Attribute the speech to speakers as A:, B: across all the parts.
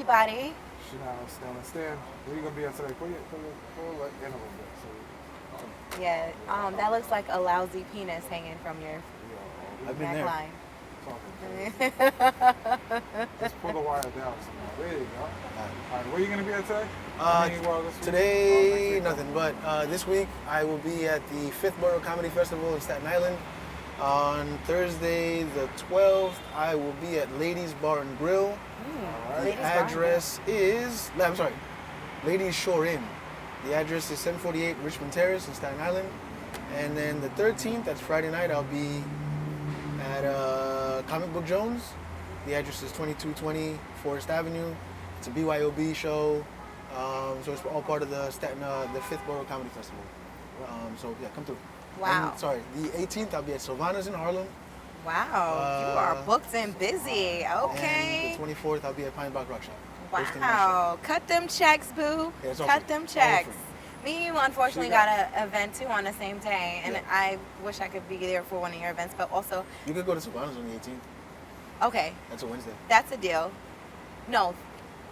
A: body.
B: She now standing. Stan, where you gonna be at today? Pull like in a little bit. So,
A: Yeah. That looks like a lousy penis hanging from your
C: I've been there.
A: neckline.
B: Just pull the wire down somewhere. There you go. All right, where you gonna be at today? This week?
C: Today, nothing. But this week, I will be at the Fifth Borough Comedy Festival in Staten Island. On Thursday, the 12th, I will be at Ladies Bar and Grill. The address is, Ladies Shore Inn. The address is 748 Richmond Terrace in Staten Island. And then the 13th, that's Friday night, I'll be at Comic Book Jones. The address is 2220 Forest Avenue. It's a BYOB show. So it's all part of the Fifth Borough Comedy Festival. So yeah, come through.
A: Wow.
C: And, the 18th, I'll be at Sylvana's in Harlem.
A: Wow, you are booked and busy. Okay.
C: And the 24th, I'll be at Pine Block Rock Shop.
A: Wow, cut them checks, boo.
C: Yeah,
A: cut them checks. Me and you unfortunately got an event too on the same day, and I wish I could be there for one of your events, but also...
C: You could go to Sylvana's on the 18th.
A: Okay.
C: That's a Wednesday.
A: That's a deal. No.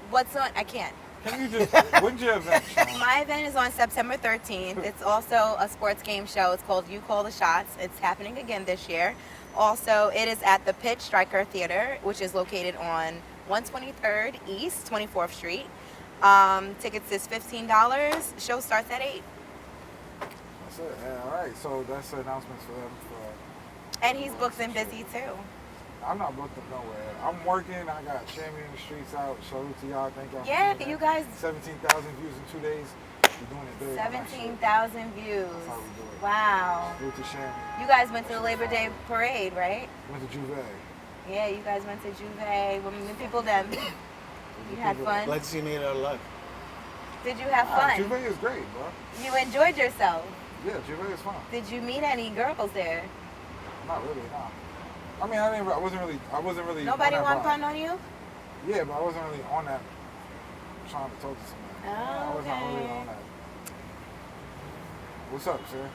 A: What's on... I can't.
B: Can you just... When's your event, Sean?
A: My event is on September 13th. It's also a sports game show. It's called You Call the Shots. It's happening again this year. Also, it is at the Pitch Striker Theater, which is located on 123rd East, 24th Street. Tickets is $15. Show starts at 8.
B: That's it. Yeah, all right. So that's the announcements for them.
A: And he's booked and busy too.
B: I'm not booked up nowhere. I'm working. I got Champion in the Streets out. Salute to y'all. Thank y'all.
A: Yeah, you guys.
B: 17,000 views in 2 days. We're doing it big.
A: 17,000 views.
B: That's how we do it.
A: Wow.
B: Salute to Champion.
A: You guys went to the Labor Day parade, right?
B: Went to Juve.
A: Yeah, you guys went to Juve. Women and people them. You had fun?
C: Glad to see you made it out alive.
A: Did you have fun?
B: Juve is great, bro.
A: You enjoyed yourself?
B: Yeah, Juve is fun.
A: Did you meet any girls there?
B: Not really, no. I mean, I wasn't really.
A: Nobody want fun on you?
B: Yeah, but I wasn't really on that. Trying to talk to somebody.
A: Oh,
B: I wasn't really on that. What's up, sir?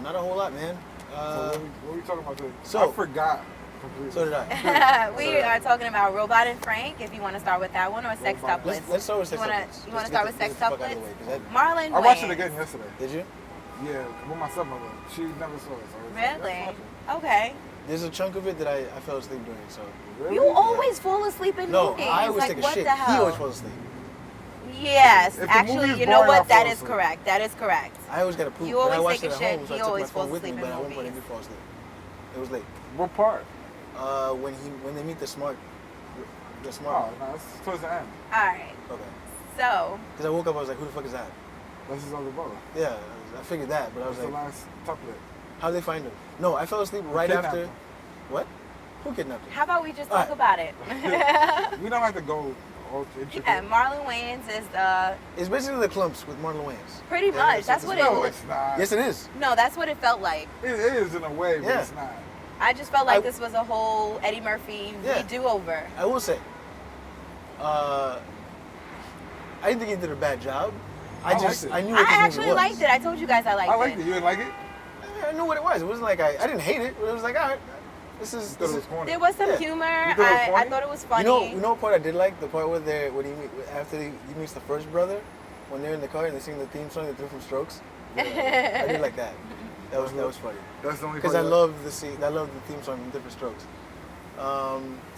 C: Not a whole lot, man.
B: So what are we talking about today?
C: So
B: I forgot completely.
C: So did I.
A: We are talking about Robot and Frank, if you want to start with that one, or Sextuplets.
C: Let's start with Sextuplets.
A: You want to start with Sextuplets? Marlon Wayans.
B: I watched it again yesterday.
C: Did you?
B: Yeah, with my stepmother. She never saw it. So
A: really? Okay.
C: There's a chunk of it that I fell asleep during. So.
B: Really?
A: You always fall asleep in movies.
C: No, I always take a shit. He always falls asleep.
A: Yes, actually, you know what? That is correct. That is correct.
C: I always gotta poop.
A: You always take a
C: shit.
A: He always falls asleep in movies.
C: But at one point I did fall asleep. It was late.
B: What part?
C: When they meet the smart.
B: Oh, no, it's towards the end.
A: All right.
C: Okay.
A: So.
C: Because I woke up, I was like, who the fuck is that?
B: That's his older brother.
C: Yeah, I figured that, but I was
B: That's
C: like,
B: the last tuplet.
C: How'd they find him? No, I fell asleep right after.
B: Him.
C: What? Who kidnapped him?
A: How about we just talk about it?
B: We don't have to go all intricate.
A: Yeah, Marlon Wayans is the...
C: It's basically the Clumps with Marlon Wayans.
A: Pretty much. That's what it
B: No, it's not.
C: Yes, it is.
A: No, that's what it felt like.
B: It is in a way, but
C: Yeah.
B: it's not.
A: I just felt like this was a whole Eddie Murphy redo-over.
C: I will say, I didn't think he did a bad job. I knew what this movie was.
A: I actually liked it. I told you guys I liked it.
B: I liked it. You didn't like it?
C: I knew what it was. It wasn't like I didn't hate it, but it was like, all right, this is
B: corny.
A: There was some humor. I thought it was funny.
C: You know what part I did like? The part where after he meets the first brother, when they're in the car and they sing the theme song, the Different Strokes. I did like that. That was funny.
B: That's the only.
C: Because I love the theme song from Different Strokes.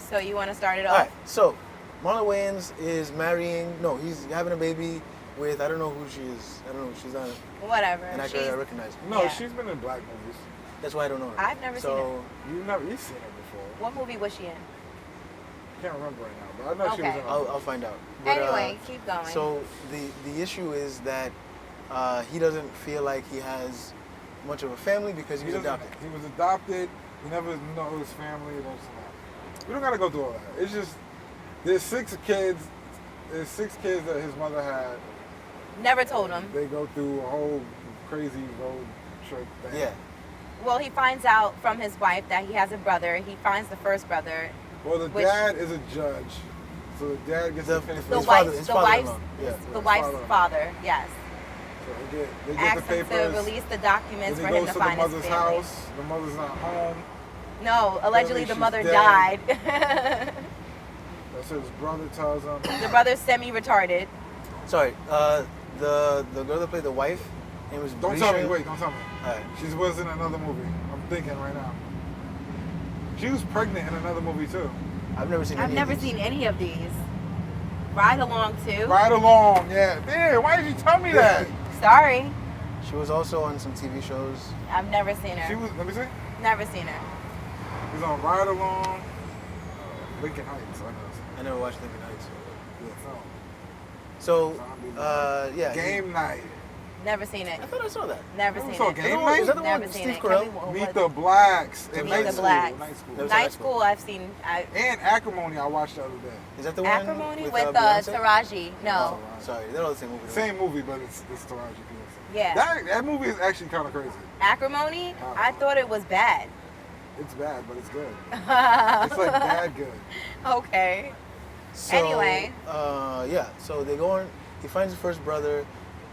A: So you want to start it off?
C: All right. So Marlon Wayans is marrying. No, he's having a baby with. I don't know who she is. I don't know. She's not.
A: Whatever.
C: An actor I recognize.
B: No, she's been in black movies.
C: That's why I don't know her.
A: I've never seen her.
B: You've seen her before.
A: What movie was she in?
B: Can't remember right now, but I know she was in.
C: I'll find out. But,
A: anyway, keep going.
C: So the issue is that he doesn't feel like he has much of a family because he was adopted.
B: He was adopted. We never know his family. We don't gotta go through all that. It's just there's 6 kids. There's 6 kids that his mother had.
A: Never told him.
B: They go through a whole crazy road trip thing.
C: Yeah.
A: Well, he finds out from his wife that he has a brother. He finds the first brother.
B: Well, the dad is a judge, so the dad gets to finish
A: the wife's father. Yes.
B: So they get
A: Asked
B: the
A: him
B: papers.
A: to release the documents for him to find his family.
B: He goes to the mother's house. The mother's not home.
A: No, allegedly the mother
B: dead.
A: died.
B: So his brother tells him.
A: The brother's semi-retarded.
C: Sorry, the girl that played the wife, name was
B: Don't
C: Brisha.
B: tell me. Wait, don't tell me.
C: All right.
B: She was in another movie. I'm thinking right now. She was pregnant in another movie too.
C: I've never seen.
A: I've never seen any of these. Ride Along too.
B: Ride Along, yeah. Damn, why did you tell me that?
A: Sorry,
C: She was also on some TV shows.
A: I've never seen her.
B: She was. Let me see.
A: Never seen her.
B: She was on Ride Along. Lincoln Heights. I know.
C: I never watched Lincoln Heights.
B: Yeah, film.
C: So, yeah.
B: Game Night.
A: Never seen it.
C: I thought I saw that.
A: Never
B: You
A: seen
B: saw
A: it.
B: Game
C: Is that the
A: Never
C: one with
A: seen
C: Steve
A: it.
C: Carell?
A: Can we-
B: Meet
A: what-
B: the Blacks.
A: Meet
B: and
A: the
B: Night School.
A: Blacks.
B: Night School.
C: That was
A: Night
C: Night School.
A: School. I've seen.
B: And Acrimony I watched the other day.
C: Is that the one
A: Acrimony with
C: Beyonce?
A: Taraji. No.
C: Oh, sorry, they're all the same movie. right?
B: Same movie, but it's Taraji P.
A: Yeah.
B: That movie is actually kind of crazy.
A: Acrimony. I thought it was bad.
B: It's bad, but it's good. It's like bad good.
A: Okay.
C: So,
A: Anyway.
C: Yeah. So they go on. He finds his first brother,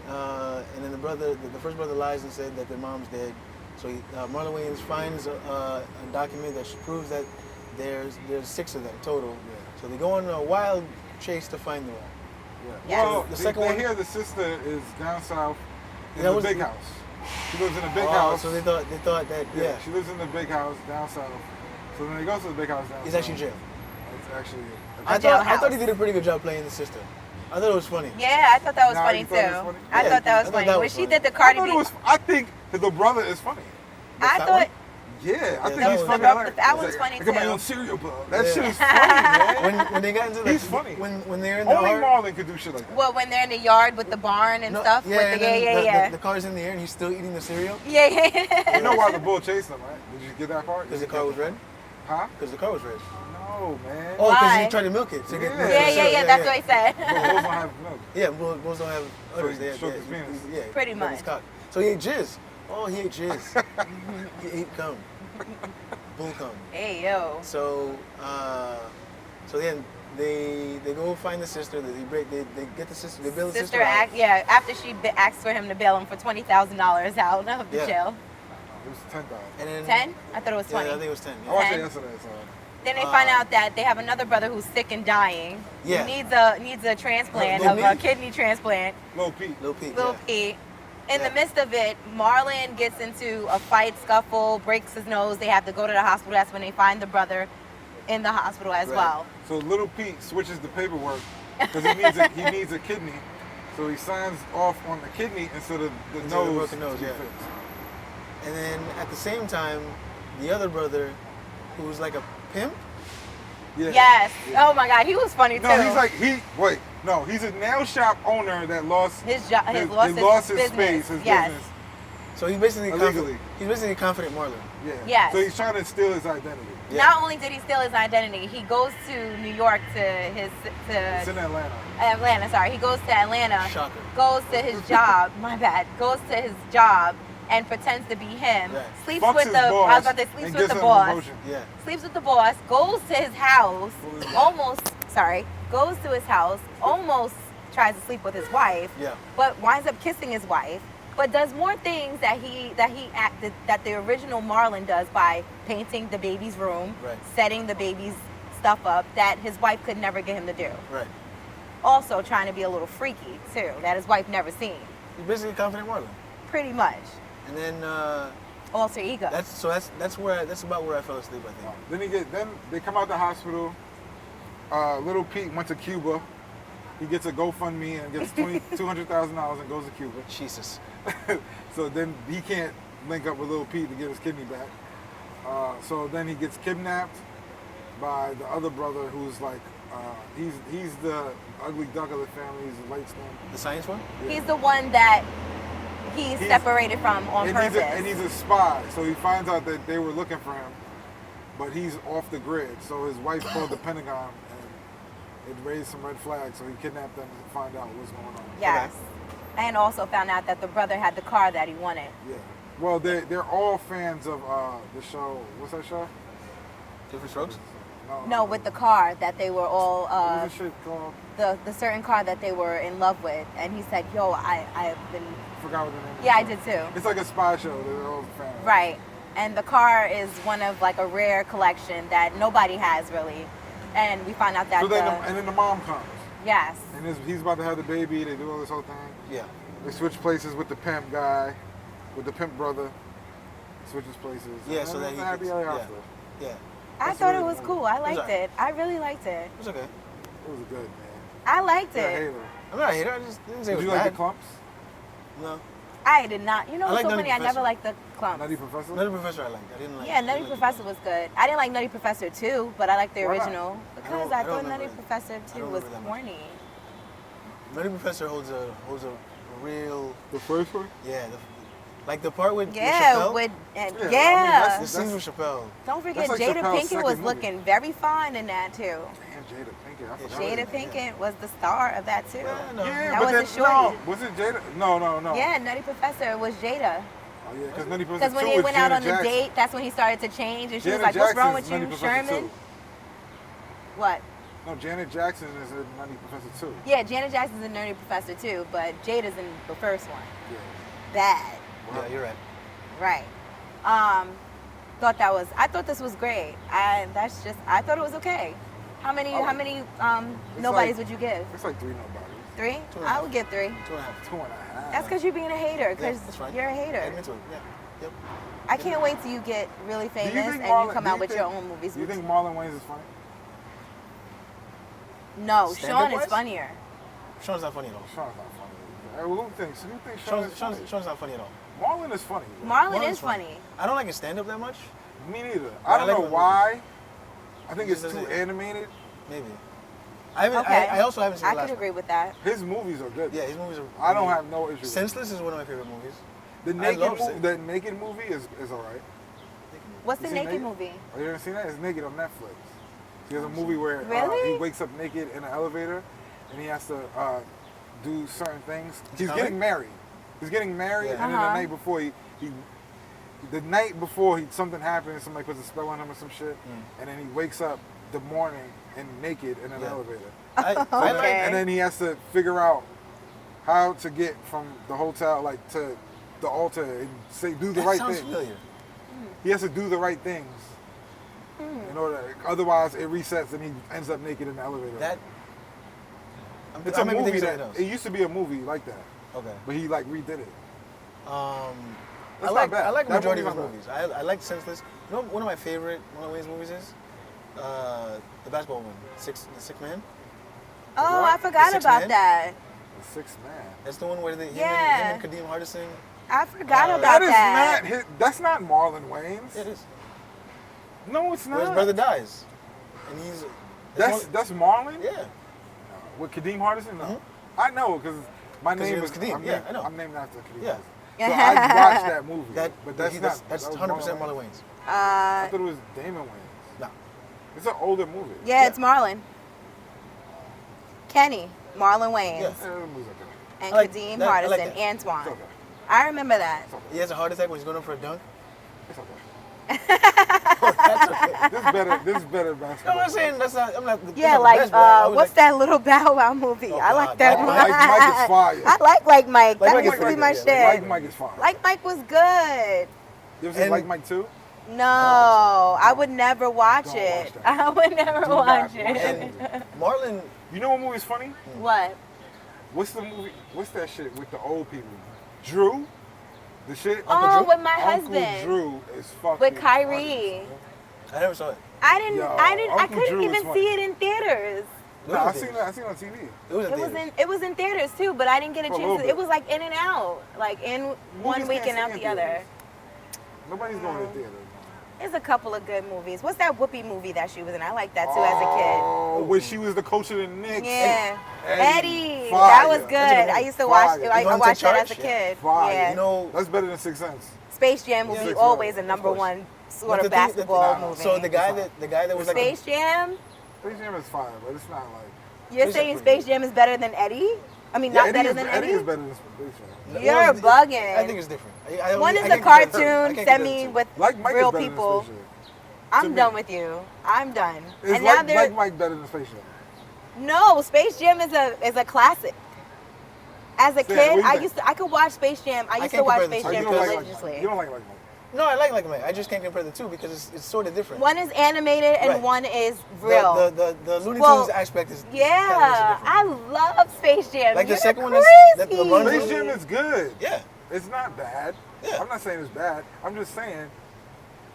C: and then the first brother lies and said that their mom's dead. So Marlon Wayans finds a document that proves that there's 6 of them total.
B: Yeah.
C: So they go on a wild chase to find them all.
B: Yeah.
A: Yeah.
B: Well,
C: The second
B: they
C: one-
B: hear the sister is down south in
C: That
B: the
C: was
B: big
C: the-
B: house. She lives in a big
C: Oh,
B: house.
C: So they thought that yeah,
B: She lives in the big house down south. So then they go to the big house down
C: he's
B: south.
C: actually in jail.
B: It's actually.
C: I thought he did a pretty good job playing the sister. I thought it was funny.
A: Yeah, I thought that was
B: Nah,
A: funny
B: you
A: too.
B: thought it was funny?
A: I
C: Yeah,
A: thought that
C: I
A: was
C: thought
A: funny.
C: that
A: When
C: was
A: she
C: funny.
A: did the
B: I
A: Cardi
B: thought
A: B,
B: it was. I think that the brother is funny.
A: I
C: fat
A: thought
C: one?
B: Yeah, I think
C: that
B: he's
C: was-
B: funny.
A: the fat one's funny
B: I got my
A: too.
B: own cereal bowl. That
C: Yeah.
B: shit is funny, man.
C: When they got into the,
B: He's funny.
C: when they're in the
B: Only
C: car,
B: Marlon could do shit like that.
A: well, when they're in the yard with the barn and stuff.
C: Yeah,
A: with
C: and
A: the,
C: then
A: yeah.
C: The car's in the air and he's still eating the cereal
A: Yeah.
B: You know why the bull chased him, right? Did you get that part?
C: because the car was red.
B: Huh?
C: Because the car was red.
B: No, man.
C: Oh, because
A: Why?
C: he tried to milk it to get.
B: Yeah.
C: milk
A: Yeah,
C: for
A: yeah,
C: sure.
A: yeah. That's what he said.
B: Bulls don't have milk.
C: Yeah, bulls don't have udders.
B: he
C: They have,
B: shook his penis.
C: Yeah,
A: Pretty
C: his
A: much.
C: cock. So he ate jizz. Oh, he ate jizz. He ate cum. Bull cum.
A: Hey yo.
C: So, then they go find the sister. They get the sister. They bail the sister out.
A: After she asked for him to bail him for $20,000 out of the
C: Yeah.
A: jail.
B: It was 10,000.
C: And then
A: 10? I thought it was
C: Yeah,
A: 20.
C: I think it was 10.
B: I
C: Yeah.
B: watched it
A: 10.
B: yesterday, so.
A: Then they find out that they have another brother who's sick and dying.
C: Yeah.
A: He needs a transplant
C: Lil
A: of a
C: Pete.
A: kidney transplant.
B: Lil Pete.
C: Lil Pete.
A: Lil
C: yeah.
A: Pete. In
C: Yeah.
A: the midst of it, Marlon gets into a fight, scuffle, breaks his nose. They have to go to the hospital. That's when they find the brother in the hospital as
C: Right.
A: well.
B: So Little Pete switches the paperwork because he needs a kidney. So he signs off on the kidney instead of the
C: Instead of the
B: nose.
C: broken nose,
B: to be
C: yeah.
B: fixed.
C: And then at the same time, the other brother, who's like a pimp.
B: Yeah.
A: Yes.
B: Yeah.
A: Oh my God, he was funny too.
B: No, he's a nail shop owner that lost
A: his job. He
B: his
A: lost his
B: space,
A: business.
B: his
A: Yes.
B: business.
C: So he's basically
B: Illegally.
C: He's basically confident Marlon.
B: Yeah.
A: Yes.
B: So he's trying to steal his identity.
C: Yeah.
A: Not only did he steal his identity, he goes to New York
B: It's in Atlanta.
A: Atlanta. Sorry, he goes to Atlanta.
C: Shocker.
A: Goes to his job. My bad. Goes to his job and pretends to be him.
C: Right.
A: Sleeps
B: Fucks
A: with
B: his
A: the.
B: boss
A: I was about to say sleeps
B: and
A: with
B: gets
A: the
B: him a
A: boss.
B: promotion.
C: Yeah.
A: Sleeps with the boss. Goes to his house.
B: What was that?
A: Almost. Sorry. Goes to his house. Almost tries to sleep with his wife.
C: Yeah.
A: But winds up kissing his wife. But does more things that the original Marlon does by painting the baby's room,
C: Right.
A: setting the baby's stuff up that his wife could never get him to do.
C: Right.
A: Also trying to be a little freaky too, that his wife never seen.
C: He's basically confident Marlon.
A: Pretty much.
C: And then
A: Alter ego.
C: that's about where I fell asleep. I think.
B: Then they come out the hospital. Little Pete went to Cuba. He gets a GoFundMe and gets $200,000 and goes to Cuba.
C: Jesus.
B: So then he can't link up with Little Pete to get his kidney back. So then he gets kidnapped by the other brother who's like, he's the ugly duck of the family. He's the light skin.
C: The science one?
A: He's the one that he's separated from on purpose.
B: And he's a spy. So he finds out that they were looking for him, but he's off the grid. So his wife called the Pentagon and it raised some red flags. So he kidnapped them and find out what's going on.
A: Yes. And also found out that the brother had the car that he wanted.
B: Yeah. Well, they're all fans of the show. What's that show?
C: Different strokes?
A: No, with the car that they were all
B: What was the shit called?
A: the certain car that they were in love with, and he said, "Yo, I've been."
B: Forgot what the name.
A: Yeah, I
B: of the
A: did
B: show.
A: too.
B: It's like a spy show. They're all fans.
A: Right, and the car is one of like a rare collection that nobody has really. and we find out that
B: So and then the mom comes.
A: yes.
B: And he's about to have the baby. They do all this whole thing.
C: Yeah.
B: They switch places with the pimp guy, with the pimp brother. Switches places.
C: Yeah,
B: and
C: so
B: then
C: that
B: it's
C: he
B: happy
C: gets-
B: ever
C: yeah.
B: after.
C: Yeah.
A: I
B: That's
A: thought
B: really
A: it was
B: good.
A: cool. I liked
C: alright.
A: it. I really liked it.
C: It's okay.
B: It was good, man.
A: I liked
B: Yeah,
A: it.
B: hater.
C: I'm not a hater. I just didn't say it
B: Did
C: was
B: you like
C: bad.
B: the clumps?
C: No.
A: I did not. You know
C: I
A: what's
C: like
A: so
C: Nutty
A: funny? I never
C: Professor.
A: liked the clumps.
B: Nutty Professor?
C: Nutty Professor I liked. I didn't like.
A: Yeah,
C: I
A: Nutty
C: didn't like
A: Professor was good. I didn't like Nutty Professor 2, but I liked the
B: Why not?
A: original because
C: don't-
A: I
C: I don't
A: thought Nutty
C: remember.
A: Professor
C: I
A: 2
C: don't
A: was
C: remember that much.
A: corny.
C: Nutty Professor holds a real
B: The first one?
C: like the part with
A: Yeah,
C: Chappelle.
A: with
B: Yeah, I mean,
A: yeah.
B: that's-
C: The scenes with Chappelle.
A: Don't forget,
B: like
A: Jada
B: Chappelle's
A: Pinkett
B: second
A: was
B: movie.
A: looking very fine in that too.
B: Damn, Jada Pinkett. I forgot.
A: Jada
C: Yeah.
A: Pinkett was the star of that too.
C: Yeah, no.
B: Yeah,
A: That
B: but
A: wasn't
B: then, no,
A: Shorty.
B: was it Jada? No.
A: Yeah, Nutty Professor was Jada.
B: Oh, yeah, because Nutty Professor
A: Because when
B: 2
A: they
B: was
A: went out
B: Janet
A: on the
B: Jackson.
A: date, that's when he started to change, and she was
B: Janet
A: like, "What's wrong
B: Jackson's
A: with you,
B: Nutty Professor
A: Sherman?"
B: 2.
A: What?
B: No, Janet Jackson is in Nutty Professor 2.
A: Yeah, Janet Jackson's in Nutty Professor too, but Jada's in the first one.
B: Yeah.
A: Bad.
C: Yeah, you're right.
A: Right. I thought this was great. I thought it was okay. How many nobodies
B: like-
A: would you give?
B: It's like 3 nobodies.
A: 3?
C: 2.5.
A: I would give 3.
C: 2.5.
B: 2.5.
A: That's because you're being a hater,
C: Yeah,
A: because
C: that's fine.
A: you're a hater.
C: Admit to it. Yeah. Yep.
A: I can't wait till you get really
B: Do you
A: famous
B: think
A: and
B: Marlon-
A: you come
B: do
A: out
B: you
A: with
B: think-
A: your own movies.
B: Do you think Marlon Wayans is funny?
A: No, Sean
C: Stand-up-wise?
A: is funnier.
C: Sean's not funny at all.
B: Sean's not funny. Who thinks Sean is funny?
C: Sean's not funny at all.
B: Marlon is funny. bro.
A: Marlon
C: Marlon's
A: is funny.
C: I don't like his stand-up that much.
B: Me neither.
C: Yeah,
B: I
C: I
B: don't
C: like
B: know
C: him.
B: why. I think
C: He
B: it's
C: just
B: too
C: doesn't-
B: animated.
C: Maybe. I haven't.
A: Okay.
C: I also haven't seen
A: I
C: the last
A: could
C: one.
A: agree with that.
B: His movies are good.
C: Yeah, his movies are.
B: I don't have no issue.
C: Senseless is one of my favorite movies.
B: The
C: I
B: naked
C: love
B: movie.
C: Sen-
B: The naked movie is alright.
A: What's
B: You
A: the
B: seen
A: naked movie?
B: Oh, you ever seen that? It's naked on Netflix. He has a movie where
A: Really?
B: he wakes up naked in an elevator, and he has to do certain things. He's
C: comedy?
B: getting married. He's getting married,
C: Yeah.
B: and then the
A: Uh-huh.
B: night before something happens. Somebody puts a spell on him or some shit, and then he wakes up the morning and naked in an
C: Yeah.
B: elevator.
C: I
B: So
C: like.
A: Okay.
B: And then he has to figure out how to get from the hotel to the altar and do the
C: That
B: right
C: sounds
B: thing.
C: familiar.
B: He has to do the right things in order. Otherwise, it resets and he ends up naked in the elevator.
C: That.
B: it's
C: I
B: a
C: might be
B: movie
C: thinking
B: that
C: something else.
B: it used to be a movie like that,
C: Okay.
B: but he like redid it.
C: I
B: That's
C: like.
B: not bad.
C: I like
B: That
C: majority of his
B: movie's
C: movies. I like Senseless. You know, one of my favorite Marlon Wayans movies is the basketball one, The Sixth Man.
A: Oh,
B: What?
A: I forgot
C: Six
A: about
C: Man?
A: that.
B: The Sixth Man.
C: That's the one where him
A: Yeah.
C: and Kadeem Hardison.
A: I forgot about
B: That is
A: that.
B: not. That's not Marlon Wayans.
C: Yeah, it is.
B: No, it's not.
C: Where his brother dies, and he's.
B: That's Marlon.
C: Yeah.
B: With Kadeem Hardison. No,
C: Mhm.
B: I know because my
C: 'Cause
B: name
C: it was
B: is
C: Kadeem.
B: I'm
C: Yeah,
B: named,
C: I know.
B: I'm named after Kadeem.
C: Yeah.
B: Hardison. So I watched that movie. but that's not.
C: That's
B: that was
C: 100% Marlon Wayans.
B: I thought it was Damon Wayans.
C: No.
B: It's an older movie.
A: Yeah, it's Marlon. Kenny, Marlon Wayans,
C: Yeah.
B: The movie's okay.
A: and
C: I like
A: Kadeem
C: that- I
A: Hardison,
C: like that.
A: Antoine.
B: It's okay.
A: I remember that.
B: It's okay.
C: He has a heart attack when he's going up for a dunk.
B: It's okay.
C: That's okay.
B: This is better. This is better
C: No,
B: basketball.
C: I'm saying that's not. I'm not. that's
A: Yeah,
C: not the
A: like
C: best, but I was
A: what's
C: like,
A: that little Bow Wow movie?
C: Oh,
A: I like
C: God.
A: that
B: Like
A: one.
B: Mike is fire.
A: I like Mike.
C: Like
A: That
C: Mike
A: used
C: is
A: to be
C: good,
A: my
C: yeah.
A: shit.
B: Mike is fire.
A: Like Mike was good.
B: You ever seen
C: And-
B: Like Mike 2?
A: No, I would never watch
B: Don't
A: it.
B: watch that.
A: I would never
B: Do
A: watch
B: not watch
A: it.
C: And Marlon.
B: You know what movie's funny?
A: What?
B: What's the movie? What's that shit with the old people? Drew? The shit?
A: Oh,
B: Drew?
A: with my
B: Uncle
A: husband.
B: Drew is fucking
A: With Kyrie.
B: funny.
C: I never saw it.
A: I didn't.
B: Yo,
A: I
B: Uncle
A: couldn't
B: Drew is
A: even
B: funny.
A: see it in theaters.
B: No, I seen it on TV.
C: It was in
A: It was
C: theaters.
A: in. It was in theaters too, but I didn't get a
B: For a
A: chance.
B: little
A: It
B: bit.
A: was like in and out, like in one
B: Movies
A: week
B: can't
A: and out
B: stay
A: the
B: in
A: other.
B: theaters. Nobody's going to theater.
A: There's a couple of good movies. What's that Whoopi movie that she was in? I like that too as a kid.
B: Oh, when she was the coach of the Knicks.
A: Yeah, Eddie.
B: Fire.
A: That was good.
C: That's a
A: I used to
B: Fire.
A: watch.
B: You
A: I
C: wanna
A: watched
C: take
A: that as a
C: charge?
A: kid.
B: Fire.
A: Yeah.
C: You know,
B: That's better than Sixth Sense.
A: Space Jam will
B: Yeah.
A: be
B: Six
A: always
B: Sense,
A: a number
B: of course.
A: one sort
C: but
A: of
C: the thing-
A: basketball
B: nah,
A: movie.
C: so the guy that was like a-
A: Space Jam.
B: Space Jam is fire, but it's not like.
A: You're
C: Space
A: saying
C: Jam's
A: Space Jam is better than Eddie? I mean,
B: Yeah,
A: not better than
B: Eddie
A: Eddie.
B: is better than Space Jam.
A: You're
C: well,
A: bugging.
C: I think it's different. I
A: One is
C: I
A: a
C: can't compare the two. I
A: cartoon
C: can't compare the
A: semi
C: two.
A: with
B: Like Mike
A: real
B: is better
A: people.
B: Than Space Jam.
A: I'm
B: me.
A: done with you. I'm done.
B: Is
A: And now
B: like
A: they're
B: Mike better than Space Jam?
A: no Space Jam is a classic. As a
B: Yeah, what
A: kid,
B: do you
A: I
B: think?
A: I could watch Space Jam. I used to
C: can't
A: watch
C: compare the
A: Space
C: two.
B: Oh,
A: Jam
B: you don't like
A: religiously.
B: Mike. You don't like Mike.
C: No, I like Mike. I just can't compare the two because it's sort of different.
A: One is animated and
C: Right.
A: one is real.
C: The Looney Tunes
A: Well,
C: aspect is
A: yeah, I love Space Jam.
C: Like the
A: You're
C: second one
A: crazy.
C: that LeBron
B: Space
C: did?
B: Jam is good.
C: Yeah.
B: It's not bad.
C: Yeah.
B: I'm not saying it's bad. I'm just saying,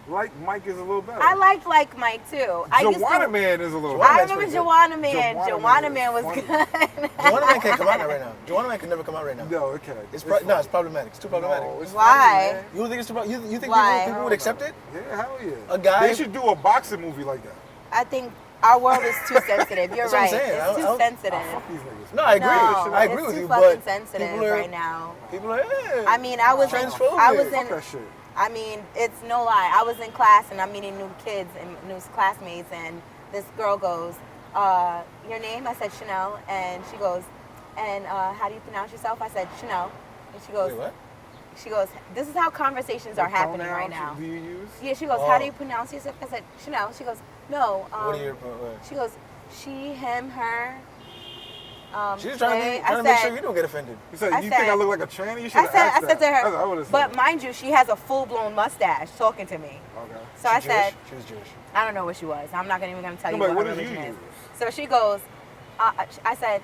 B: like Mike is a little better.
A: I liked like Mike too. I used
B: Joanna
A: to.
B: Man is a little
C: Joanna
A: I
B: better.
C: Man's
A: remember
C: pretty good.
A: Joanna Man.
B: Joanna
A: Joanna
B: Man
A: Man
B: is
A: was
B: funny.
A: good.
C: Joanna Man can't come out right now. Joanna Man can never come out right now.
B: No, okay.
C: It's
B: funny.
C: it's problematic. It's too problematic.
B: No, it's
A: Why?
B: funny, man.
C: You don't think it's too you think
A: Why?
C: people would accept it?
B: Yeah, hell yeah.
C: A guy-
B: They should do a boxing movie like that.
A: I think our world is too sensitive. You're
C: That's what I'm
A: right.
C: saying. I
A: It's too
C: don't-
A: sensitive.
B: Fuck these niggas.
C: No, I agree.
A: No,
C: I agree
A: it's
C: with
A: too
C: you,
A: fucking
C: but
A: sensitive
C: people are
A: right now.
C: People are. Yeah.
A: I mean, I was in,
C: Transphobic.
A: I was
B: Fuck
A: in,
B: that shit.
A: I mean, it's no lie. I was in class and I'm meeting new kids and new classmates, and this girl goes, "Your name?" I said Chanel, and she goes, "And how do you pronounce yourself?" I said Chanel, and she goes,
C: Wait, what?
A: she goes, "This is how conversations are
B: What
A: happening right
B: pronouns
A: now."
B: do you use?
A: Yeah, she goes,
C: Oh.
A: "How do you pronounce yourself?" I said Chanel. She goes, "No."
C: What are your?
A: She goes, "She, him, her."
C: She's trying
A: they."
C: to make sure you don't get offended.
B: You said,
A: I
B: you think I
A: said-
B: look like a tranny? You should
A: I
B: have
A: said,
B: asked
A: I said to
B: that.
A: her,
B: I would've said
A: but
B: that.
A: mind you, she has a full-blown mustache talking to me.
B: Okay.
A: So I
C: She
A: said,
C: Jewish? She was Jewish.
A: I don't know what she was. I'm not even going to tell you
B: No, but
A: what
B: what
A: her
B: did you
A: religion is.
B: use?
A: So she goes, I said,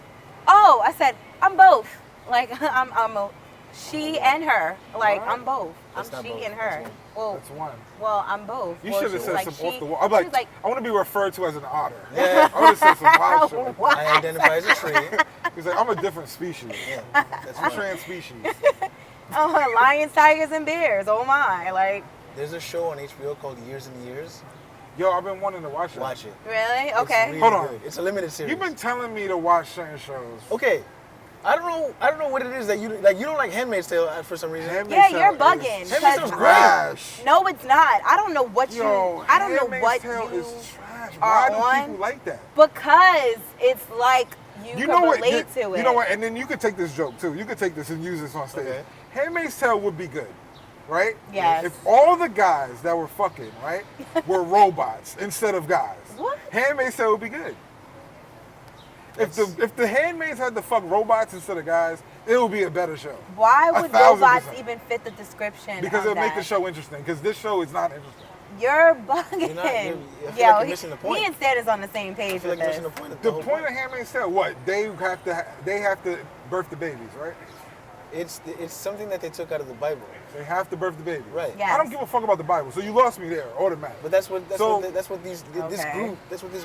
A: oh, I said, I'm both. Like, I'm a she and her. Like,
B: What?
A: I'm both.
C: That's
A: I'm
C: not
A: she
C: both.
A: and her.
C: That's
A: Well,
B: That's one.
A: well, I'm both.
B: You
A: Well,
B: should have
A: she
B: said
A: was
B: some
A: like,
B: off the wall. I'm
A: she was
B: like, I want to be referred to as an otter.
C: Yeah.
B: I would have said some wild shit. Like
A: What?
C: I identify as a tree.
B: He's like, I'm a different species.
C: Yeah, that's
B: I'm
C: fine.
B: trans species.
A: oh, lions, tigers, and bears. Oh my! Like,
C: There's a show on HBO called Years and Years.
B: Yo, I've been wanting to watch that.
C: Watch it.
A: really?
C: It's
A: Okay.
C: really
B: Hold on.
C: good. It's a limited series.
B: You've been telling me to watch certain shows.
C: Okay. I don't know what it is that you like. You don't like Handmaid's Tale for some reason.
B: Handmaid's
A: Yeah,
B: Tale
A: you're
B: is
A: bugging.
C: Handmaid's
A: because-
C: Tale's great.
B: trash.
A: No, it's not. I don't know what you.
B: Yo,
A: I don't know
B: Handmaid's
A: what
B: Tale
A: you.
B: is trash.
A: are
B: Why do
A: on.
B: people like that?
A: Because it's like you
B: You
A: can
B: know what?
A: relate to it.
B: You know what? And then you could take this joke too. You could take this and use this on stage.
C: Okay.
B: Handmaid's Tale would be good, right?
A: Yes.
B: If all the guys that were fucking, right, were instead of guys,
A: What?
B: Handmaid's Tale would be good. If the handmaids had to fuck robots instead of guys, it would be a better show.
A: Why would
B: 1,000%.
A: robots even fit the description?
B: Because
A: of
B: it'll make
A: that?
B: the show interesting. Because this show is not interesting.
A: You're bugging.
C: You're not- I feel like
A: Yo,
C: you're missing the point.
A: me and Stan is on the same
C: I
A: page
C: feel like
A: with
C: you're missing
A: this.
C: the point.
B: The
C: whole
B: point of Handmaid's Tale, what? They have to birth the babies, right?
C: It's something that they took out of the Bible.
B: They have to birth the baby.
C: Right.
A: Yes.
B: I don't give a fuck about the Bible. So you lost me there, automatically.
C: But that's what this
A: Okay.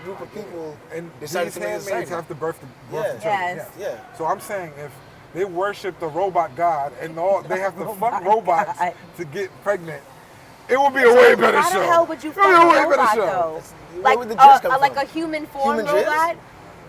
C: group of people
B: And
C: decided
B: these
C: to make
B: handmaids
C: this
B: have to birth the
C: Yeah.
B: children.
A: Yes.
C: Yeah.
B: So I'm saying if they worship the robot god and all they have to fuck robots
A: God.
B: to get pregnant, it will be a way better
A: How
B: show.
A: the hell would you
B: It will be
A: fuck
B: a way
A: a
B: better
A: robot
B: show.
A: though?
C: Where
A: Like
C: would the jizz come
A: like
C: from?
A: a human form
C: Human jizz?
A: robot?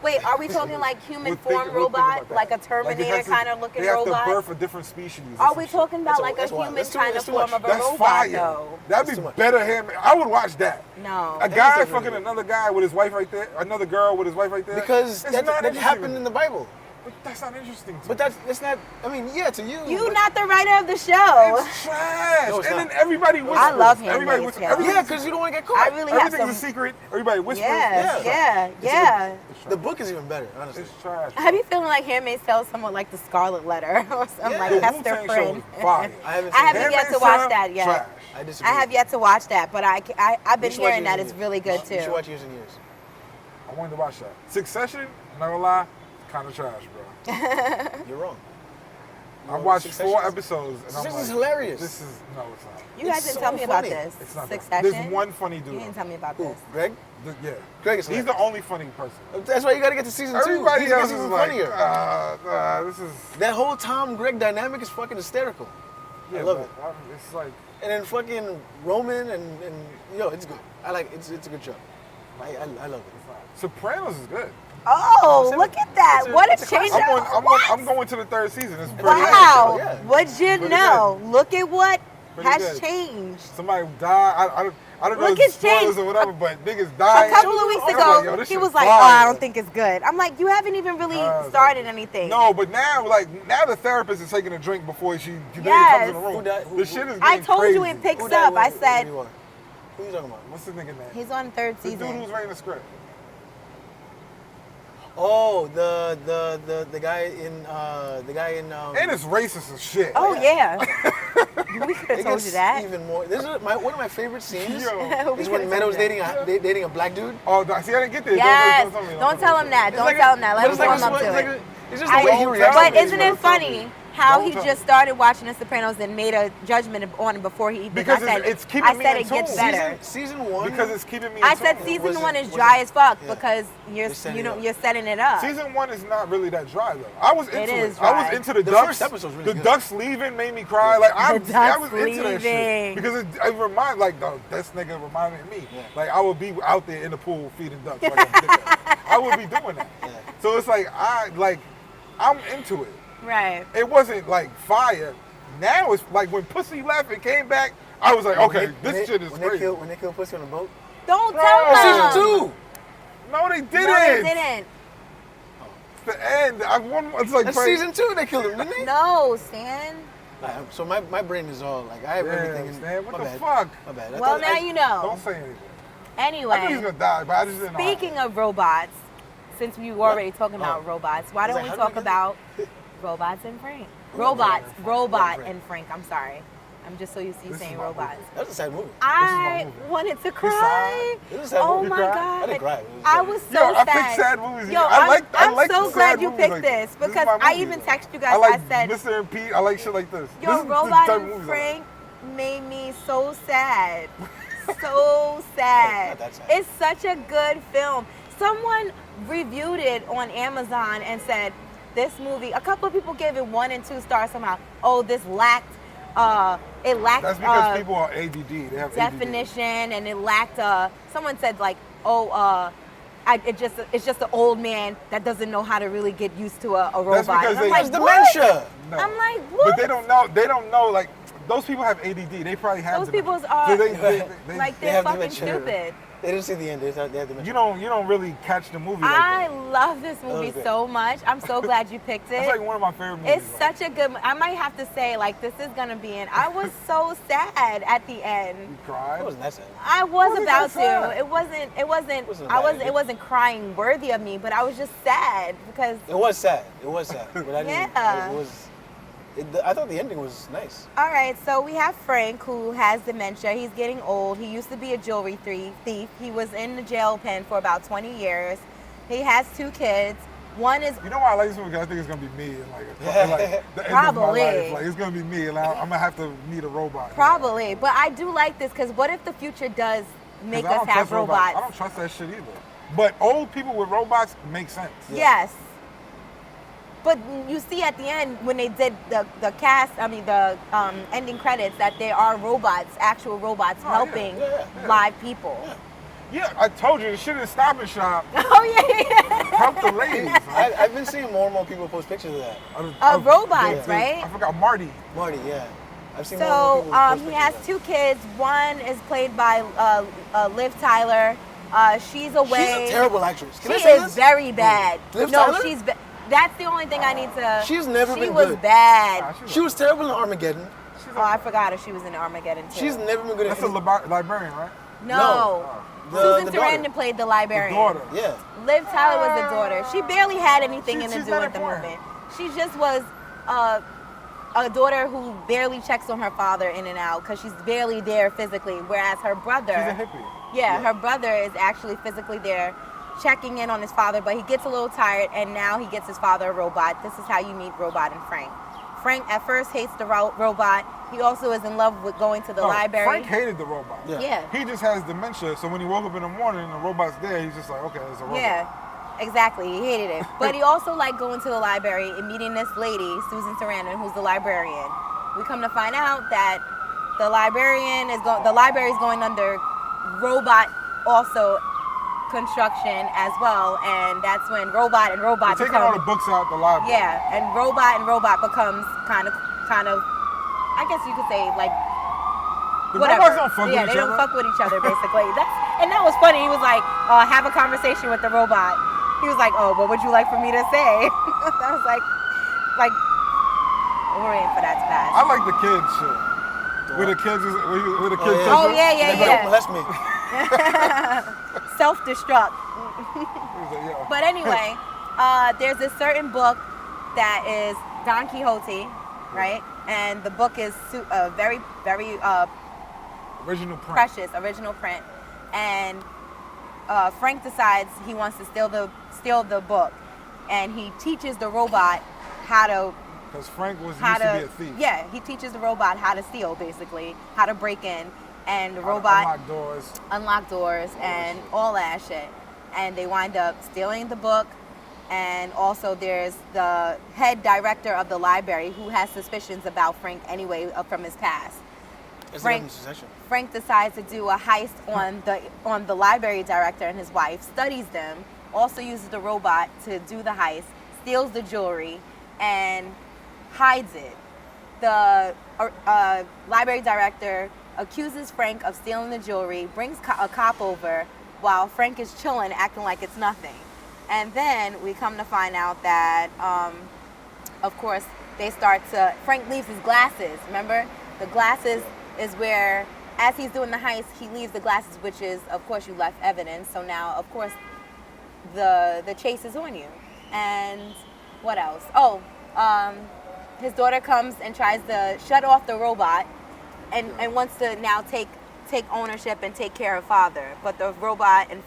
A: Wait, are we talking like human
B: We'll think-
A: form
B: we'll think
A: robot,
B: about that.
A: like a
B: Like it
A: Terminator
B: has to-
A: kind of looking
B: They have
A: robot?
B: to birth a different species. or
A: Are
B: some
A: we
B: shit.
A: talking about
C: That's
A: like a
C: that's wild.
A: human
C: That's too-
A: kind of
C: that's too
A: form
C: much.
A: of a
B: That's
A: robot
B: fire.
A: though?
B: That'd
C: That's
B: be
C: too much.
B: better. I would watch that.
A: No.
B: A
C: That
B: guy
C: is definitely
B: fucking
C: good.
B: another guy with his wife right there, another girl with his wife right there.
C: Because
B: It's
C: that
B: not interesting.
C: happened in the Bible.
B: But that's not interesting to
C: But
B: me.
C: that's not. I mean, yeah, to you.
A: You
C: but-
A: not the writer of the show.
B: It's trash.
C: No, it's
B: and
C: not.
B: then everybody whispers.
A: I love
B: Everybody
A: Handmaid's
B: whispers.
A: Tale.
B: Everything's
C: Yeah, because you don't want to get
A: I
C: caught.
A: really have
B: Everything's
A: some.
B: a secret. Everybody whispers.
A: Yes,
C: Yeah.
A: yeah.
C: The book is even better, honestly.
B: It's trash.
A: Have you feeling like Handmaid's Tale is somewhat like the Scarlet Letter or something
C: Yeah.
A: like
B: The
A: Hester
B: Wu-Tang show
A: Prynne?
B: is fire.
C: I haven't
A: I
C: seen
A: haven't
C: it.
A: yet to
B: Handmaid's
A: watch
B: Tale,
A: that yet.
B: trash.
C: I disagree.
A: I have yet to watch that, but I've been
C: You should watch
A: hearing that
C: Years
A: it's
C: and
A: really good
C: Years. You should
A: too.
C: watch Years and Years.
B: I wanted to watch that. Succession, not gonna lie, kind of trash, bro.
C: You're wrong.
B: I watched
C: Succession
B: 4
C: is-
B: episodes and
C: Succession
B: I'm
C: is
B: like,
C: hilarious.
B: This is no, it's not.
A: You guys
C: It's
A: didn't
C: so
A: tell me about
C: funny.
A: this.
B: It's not.
A: Succession.
B: There's one funny dude.
A: You
B: on
A: didn't
B: it.
A: tell me about
C: Who?
A: this.
C: Greg?
B: Yeah.
C: Greg is
B: He's
C: hilarious.
B: the only funny person.
C: That's why you got to get to season 2.
B: Everybody
C: He's
B: else
C: making
B: is
C: it
B: like,
C: funnier.
B: this is.
C: That whole Tom Greg dynamic is fucking hysterical.
B: Yeah,
C: I love
B: but
C: it.
B: It's like,
C: And then fucking Roman and yo, it's good. I like it. It's a good show. I love it.
B: Sopranos is good.
A: Oh, look at that!
C: It's a-
A: What a
C: it's a
A: change!
C: classic.
B: I'm going to the 3rd season. It's pretty
A: Wow!
C: Yeah.
A: What'd you
B: Pretty
A: know? Look at what
B: Pretty
A: has
B: good.
A: changed.
B: Somebody died. I don't know
A: Look
B: if
A: at
B: it's spoilers
A: James.
B: or whatever, but niggas
A: A
B: died.
A: couple of weeks
B: I'm
A: ago,
B: like, yo, this
A: he
B: shit
A: was like,
B: fire.
A: "Oh, I don't think it's good." I'm like, "You haven't even really
B: Nah,
A: started anything."
B: No, but now the therapist is taking a drink before she
A: Yes.
B: comes in the room.
C: Who died- who-
B: the shit is
A: I
B: getting
A: told
B: crazy.
A: you it picks
C: Who died?
A: up. I
C: Who
A: said
C: you are? Who you talking about?
B: What's the nigga name?
A: he's on 3rd
B: The dude who's
A: season.
B: writing the script.
C: Oh, the guy in
B: And it's racist as shit.
A: Oh yeah, We could have
C: It
A: told
C: gets
A: you that.
C: even more. This is one of my favorite scenes.
B: Yo.
A: We
C: Is
A: could've
C: when Meadows
A: told you that.
C: dating a black dude.
B: Oh, see, I didn't get there.
A: Yes.
B: Don't tell me.
A: Don't tell him that.
C: It's
A: Don't
C: like
A: tell
C: a-
A: him that.
C: but
A: Let him
C: it's like
A: warm
C: a-
A: up to
C: it's
A: it.
C: like a- It's just the way he
B: Don't
C: reacts.
B: tell
A: But
B: me.
A: isn't it funny how
B: Don't
A: he
B: tell
A: just
B: me.
A: started watching The Sopranos and made a judgment on it before he even
B: Because
A: I said,
B: it's keeping
A: I
B: me
A: said
B: in
A: it gets
B: tune.
A: better.
C: Season one.
B: Because it's keeping me.
A: I
B: in
A: said
B: tune.
A: season
C: wasn't-
A: one is
C: wasn't-
A: dry as fuck
C: yeah.
A: because you're
C: setting
A: you
C: it
A: know
C: up.
A: you're setting it up.
B: Season one is not really that dry though. I was into it.
A: is
B: I was
A: dry.
B: into the
C: The
B: ducks.
C: first episode's really
B: the
C: good.
B: ducks leaving made me cry. Like I was
A: ducks
B: into that
A: leaving.
B: shit because it reminded like this nigga reminded me.
C: Yeah.
B: Like I would be out there in the pool feeding ducks. Like a dickhead. I would be doing that.
C: Yeah.
B: So it's like I'm into it.
A: Right.
B: It wasn't like fire. Now it's like when Pussy left and came back. I was like, okay, this shit is
C: when
B: crazy.
C: When they kill Pussy on the boat.
A: Don't
B: Bro,
A: tell
C: Oh,
A: him.
C: season 2.
B: No, they didn't.
A: No, they didn't.
B: It's the end. It's like
C: That's season 2. They killed him, didn't they?
A: No, Stan.
C: Alright, so my brain is all like I have
B: Damn,
C: everything.
B: Stan, what
C: my
B: the
C: bad.
B: fuck?
C: My bad.
A: Well, now you know.
B: Don't say anything. I knew he was
A: Anyway,
B: gonna die, but I just didn't know.
A: speaking of robots, since we were already talking about
C: Oh.
A: robots, why
C: I was
A: don't we
C: like, how
A: talk
C: do we
A: about robots and Frank?
C: Robot
A: Robots,
C: and Frank.
A: robot
C: Frank.
A: and Frank. I'm sorry. I'm just so used to you
B: This is
A: saying
B: my
A: robots.
B: movie.
C: That was a sad movie.
A: I
B: movie.
A: wanted to
B: sad.
A: cry.
C: It was a sad
A: Oh
C: movie.
A: my
C: You cried?
A: god!
C: I didn't cry. It was
A: I
C: sad.
A: was so
B: Yo, I
A: sad.
B: picked sad movies.
A: Yo,
B: I like
A: I'm so
B: sad
A: glad you
B: movies
A: picked
B: like
A: this
B: is
A: because
B: my
A: I
B: movie,
A: even
B: though.
A: texted you guys.
B: I like
A: I said,
B: Mr. and Pete. I like shit like this.
A: "Yo,
B: This is the
A: Robot
B: type of
A: and
B: movies I like.
A: Frank made me so sad, so sad.
C: Not that sad.
A: It's such a good film. Someone reviewed it on Amazon and said this movie. A couple of people gave it 1 and 2 stars somehow. Oh, this lacked. It lacked.
B: That's because people are ADD. They have
A: definition, and it lacked. Someone said like, it's just an old man that doesn't know how to really get used to a robot.
B: because
A: And I'm
B: they-
A: like,
C: It's
A: what?
C: dementia.
B: No.
A: I'm like, what?
B: But they don't know. They don't know. Like those people have ADD. They probably have.
A: Those
B: dementia.
A: people's are
B: So
A: like
C: They
A: they're
C: have
A: fucking
C: dementia.
A: stupid.
C: They didn't see the end. They had dementia.
B: you don't really catch the movie. Like
A: I
B: that.
A: love this movie
C: Okay.
A: so much. I'm so glad you picked
B: That's
A: it.
B: like one of my favorite movies.
A: It's such a good. I might have to say like this is gonna be in. I was so sad at the end.
B: You cried.
C: It wasn't that sad.
A: I was
B: What
A: about
B: is that?
A: to. It wasn't.
C: Wasn't a
A: I
C: bad
A: wasn't.
C: ending.
A: It wasn't crying worthy of me, but I was just sad because.
C: It was sad. It was sad. But I didn't.
A: Yeah.
C: It was. I thought the ending was nice.
A: All right, so we have Frank who has dementia. He's getting old. He used to be a jewelry thief. He was in the jail pen for about 20 years. He has 2 kids. One is
B: You know why I like this movie? 'Cause I think it's gonna be me in like the end of my
A: Probably.
B: life. Like it's gonna be me, and I'm gonna have to meet a robot.
A: probably, but I do like this because what if the future does
B: 'Cause
A: make
B: I
A: us
B: don't
A: have
B: trust
A: robots?
B: I don't trust that shit either. But old people with robots make sense.
A: Yes. But you see at the end when they did the cast, the ending credits, that there are robots, actual robots
B: Oh, yeah,
A: helping
B: yeah.
A: live people.
B: Yeah, I told you the shit in Stop and Shop
A: Oh yeah.
B: helped the ladies.
C: I've been seeing more and more people post pictures of that.
A: Robots,
C: Yeah.
A: right?
B: I forgot Marty.
C: Marty, yeah. I've seen more and more
A: So
C: people post
A: he
C: pictures
A: has
C: of that.
A: 2 kids. One is played by Liv Tyler. She's away.
C: She's a terrible actress. Can
A: She
C: I say
A: is
C: this?
A: very bad.
C: Liv
A: No,
C: Tyler?
A: she's. That's the only thing I need to.
C: She's never
A: She
C: been
A: was
C: good.
A: bad.
C: She was terrible in Armageddon.
A: Oh, I forgot her. She was in Armageddon too.
C: She's never been good at
B: That's a librarian, right?
A: no. Susan
C: The daughter.
A: Sarandon played the librarian.
B: The daughter.
C: Yeah.
A: Liv Tyler was the daughter. She barely had anything
B: She's
A: to do
B: not
A: with the
B: important.
A: movie. She just was a daughter who barely checks on her father in and out because she's barely there physically, whereas her brother.
B: She's a hippie.
A: Yeah, her brother is actually physically there checking in on his father, but he gets a little tired and now he gets his father a robot. This is how you meet Robot and Frank. Frank at first hates the robot. He also is in love with going to the
B: No,
A: library.
B: Frank hated the robot.
C: Yeah.
A: Yeah.
B: He just has dementia, so when he woke up in the morning and the robot's there, he's just like, okay, it's a robot.
A: Yeah, exactly. He hated it. But he also liked going to the library and meeting this lady, Susan Sarandon, who's the librarian. We come to find out that the library is going under robot also construction as well, and that's when Robot and Robot
B: They're taking all the
A: become
B: books out the library.
A: yeah, and Robot becomes kind of I guess you could say like
B: The
A: whatever.
B: robots don't fuck
A: yeah,
B: with
A: they
B: each
A: don't
B: other.
A: fuck with each other basically. That was funny. He was like, have a conversation with the robot. He was like, oh, what would you like for me to say? I was like, we're waiting for that to pass.
B: I like the kids shit. Where the kids
A: Oh, yeah.
C: Don't molest me.
A: Self-destruct.
B: Yeah.
A: But anyway, there's a certain book that is Don Quixote, right? and the book is very, very
B: Original print.
A: precious, original print. And Frank decides he wants to steal the book, and he teaches the robot how to.
B: Because Frank used
A: How
B: to be a thief.
A: Yeah, he teaches the robot how to steal, basically, how to break in, and the
B: How to
A: robot
B: unlock doors.
A: and all that shit. And they wind up stealing the book, and also there's the head director of the library who has suspicions about Frank anyway from his past. Frank decides to do a heist on the library director and his wife, studies them, also uses the robot to do the heist, steals the jewelry, and hides it. The library director accuses Frank of stealing the jewelry, brings a cop over while Frank is chilling, acting like it's nothing. And then we come to find out that, of course, Frank leaves his glasses. Remember? The glasses is where, as he's doing the heist, he leaves the glasses, which is, of course, you left evidence. So now, of course, the chase is on you. And what else? His daughter comes and tries to shut off the robot and wants to now take ownership and take care of father. But the robot, and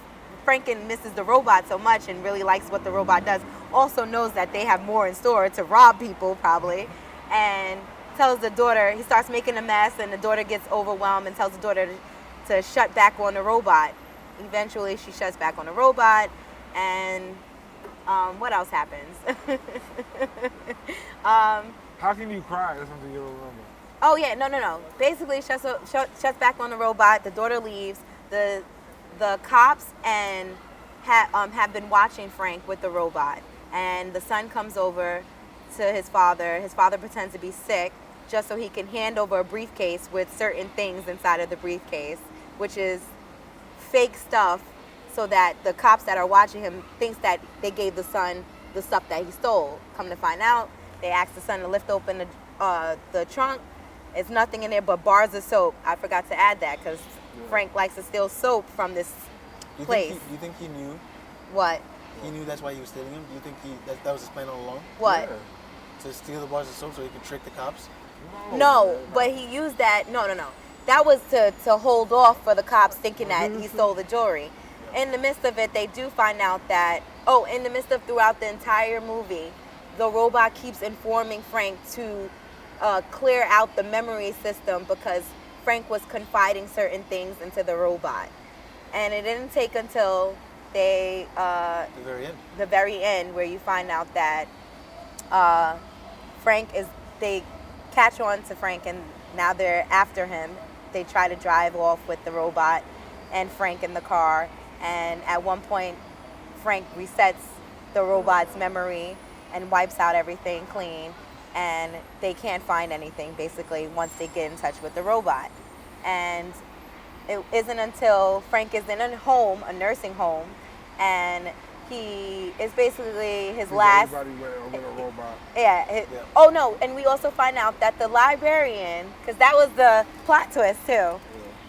A: Franken misses the robot so much and really likes what the robot does, also knows that they have more in store to rob people probably, and tells the daughter, he starts making a mess, and the daughter gets overwhelmed and tells the daughter to shut back on the robot. Eventually she shuts back on the robot, and what else happens?
B: How can you cry? That's something you don't remember.
A: Oh yeah, no. Basically, shuts back on the robot. The daughter leaves. The cops and have been watching Frank with the robot, and the son comes over to his father. His father pretends to be sick just so he can hand over a briefcase with certain things inside of the briefcase, which is fake stuff, so that the cops that are watching him thinks that they gave the son the stuff that he stole. Come to find out, they asked the son to lift open the trunk. It's nothing in there but bars of soap. I forgot to add that because Frank likes to steal soap from this place.
C: Do you think he knew?
A: What?
C: He knew that's why he was stealing him? Do you think that was his plan all along?
A: What?
C: Yeah. To steal the bars of soap so he could trick the cops?
A: No, but he used that. No. That was to hold off for the cops thinking that he stole the jewelry. In the midst of it, they do find out that, in the midst of throughout the entire movie, the robot keeps informing Frank to clear out the memory system because Frank was confiding certain things into the robot. And it didn't take until the very end where you find out that they catch on to Frank, and now they're after him. They try to drive off with the robot and Frank in the car, and at one point Frank resets the robot's memory and wipes out everything clean, and they can't find anything basically once they get in touch with the robot. And it isn't until Frank is in a nursing home, and he is basically his last.
B: Everybody with a robot.
A: Yeah. Oh no, and we also find out that the librarian, because that was the plot twist too,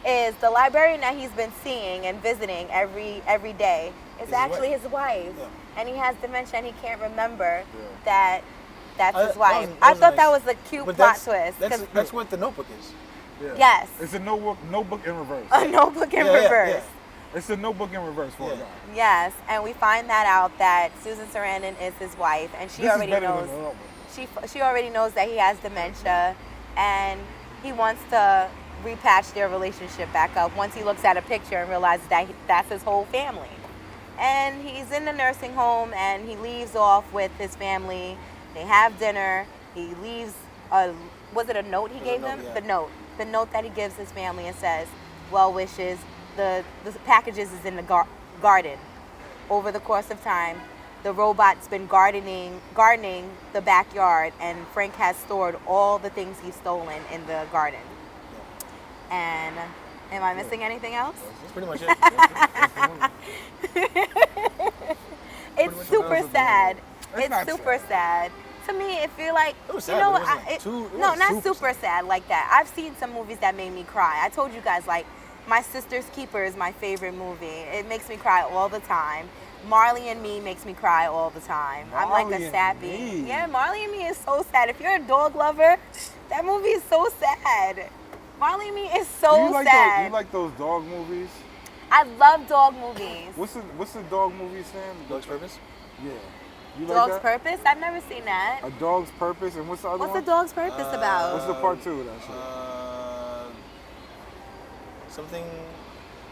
A: is the librarian that he's been seeing and visiting every day is actually his wife, and he has dementia and he can't remember that's his wife. I thought that was a cute plot twist.
C: That's what the Notebook is.
B: Yeah.
A: Yes.
B: It's a notebook in reverse.
A: A notebook in reverse.
B: Yeah. It's a notebook in reverse for a guy.
A: Yes, and we find that out that Susan Sarandon is his wife, and she already knows. She already knows that he has dementia, and he wants to repatch their relationship back up once he looks at a picture and realizes that that's his whole family. And he's in the nursing home, and he leaves off with his family. They have dinner. He leaves. Was it a note he gave them?
C: Yeah.
A: The note that he gives his family and says, "Well wishes." The packages is in the garden. Over the course of time, the robot's been gardening the backyard, and Frank has stored all the things he's stolen in the garden. And am I missing anything else?
C: That's pretty much it.
A: It's super sad. It's super sad. To me, it feel like,
C: it was sad,
A: not super sad like that. I've seen some movies that made me cry. I told you guys, like, My Sister's Keeper is my favorite movie. It makes me cry all the time. Marley and Me makes me cry all the time. I'm like
B: Marley
A: a
B: and
A: sappy.
B: Me.
A: Yeah, Marley and Me is so sad. If you're a dog lover, that movie is so sad. Marley and Me is so
B: you like
A: sad.
B: you like those dog movies?
A: I love dog movies.
B: What's the dog movie, Sam?
C: Dog's Purpose?
B: Yeah. You like
A: Dog's
B: that?
A: Purpose? I've never seen that.
B: A Dog's Purpose, and what's the other
A: What's
B: one?
A: the Dog's Purpose about?
B: What's the part 2 of that shit?
C: Something.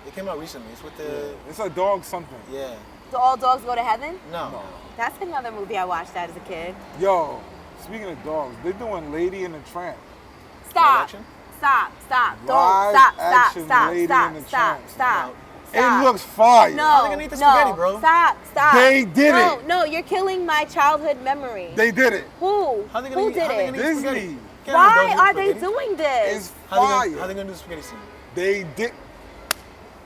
C: It came out recently. It's with the.
B: Yeah. It's a dog something.
C: Yeah.
A: Do all dogs go to heaven?
C: No.
A: That's another movie I watched as a kid.
B: Yo, speaking of dogs, they're doing Lady and the Tramp.
A: Stop.
C: action?
A: Stop.
B: Live
A: Don't. Stop.
B: action Lady and the Tramp.
A: Stop.
B: It looks fire.
A: No.
C: How they gonna eat the spaghetti, bro?
A: Stop.
B: They did it.
A: No, you're killing my childhood memory.
B: They did it.
A: Who?
C: How they gonna
A: Who
C: eat,
A: did
C: how they
A: it?
C: gonna eat spaghetti?
B: Disney.
C: Can't
A: Why
C: have dogs
A: are
C: eat
A: they
C: spaghetti.
A: doing this?
B: It's
C: How
B: fire.
C: they gonna do the spaghetti scene?
B: They did.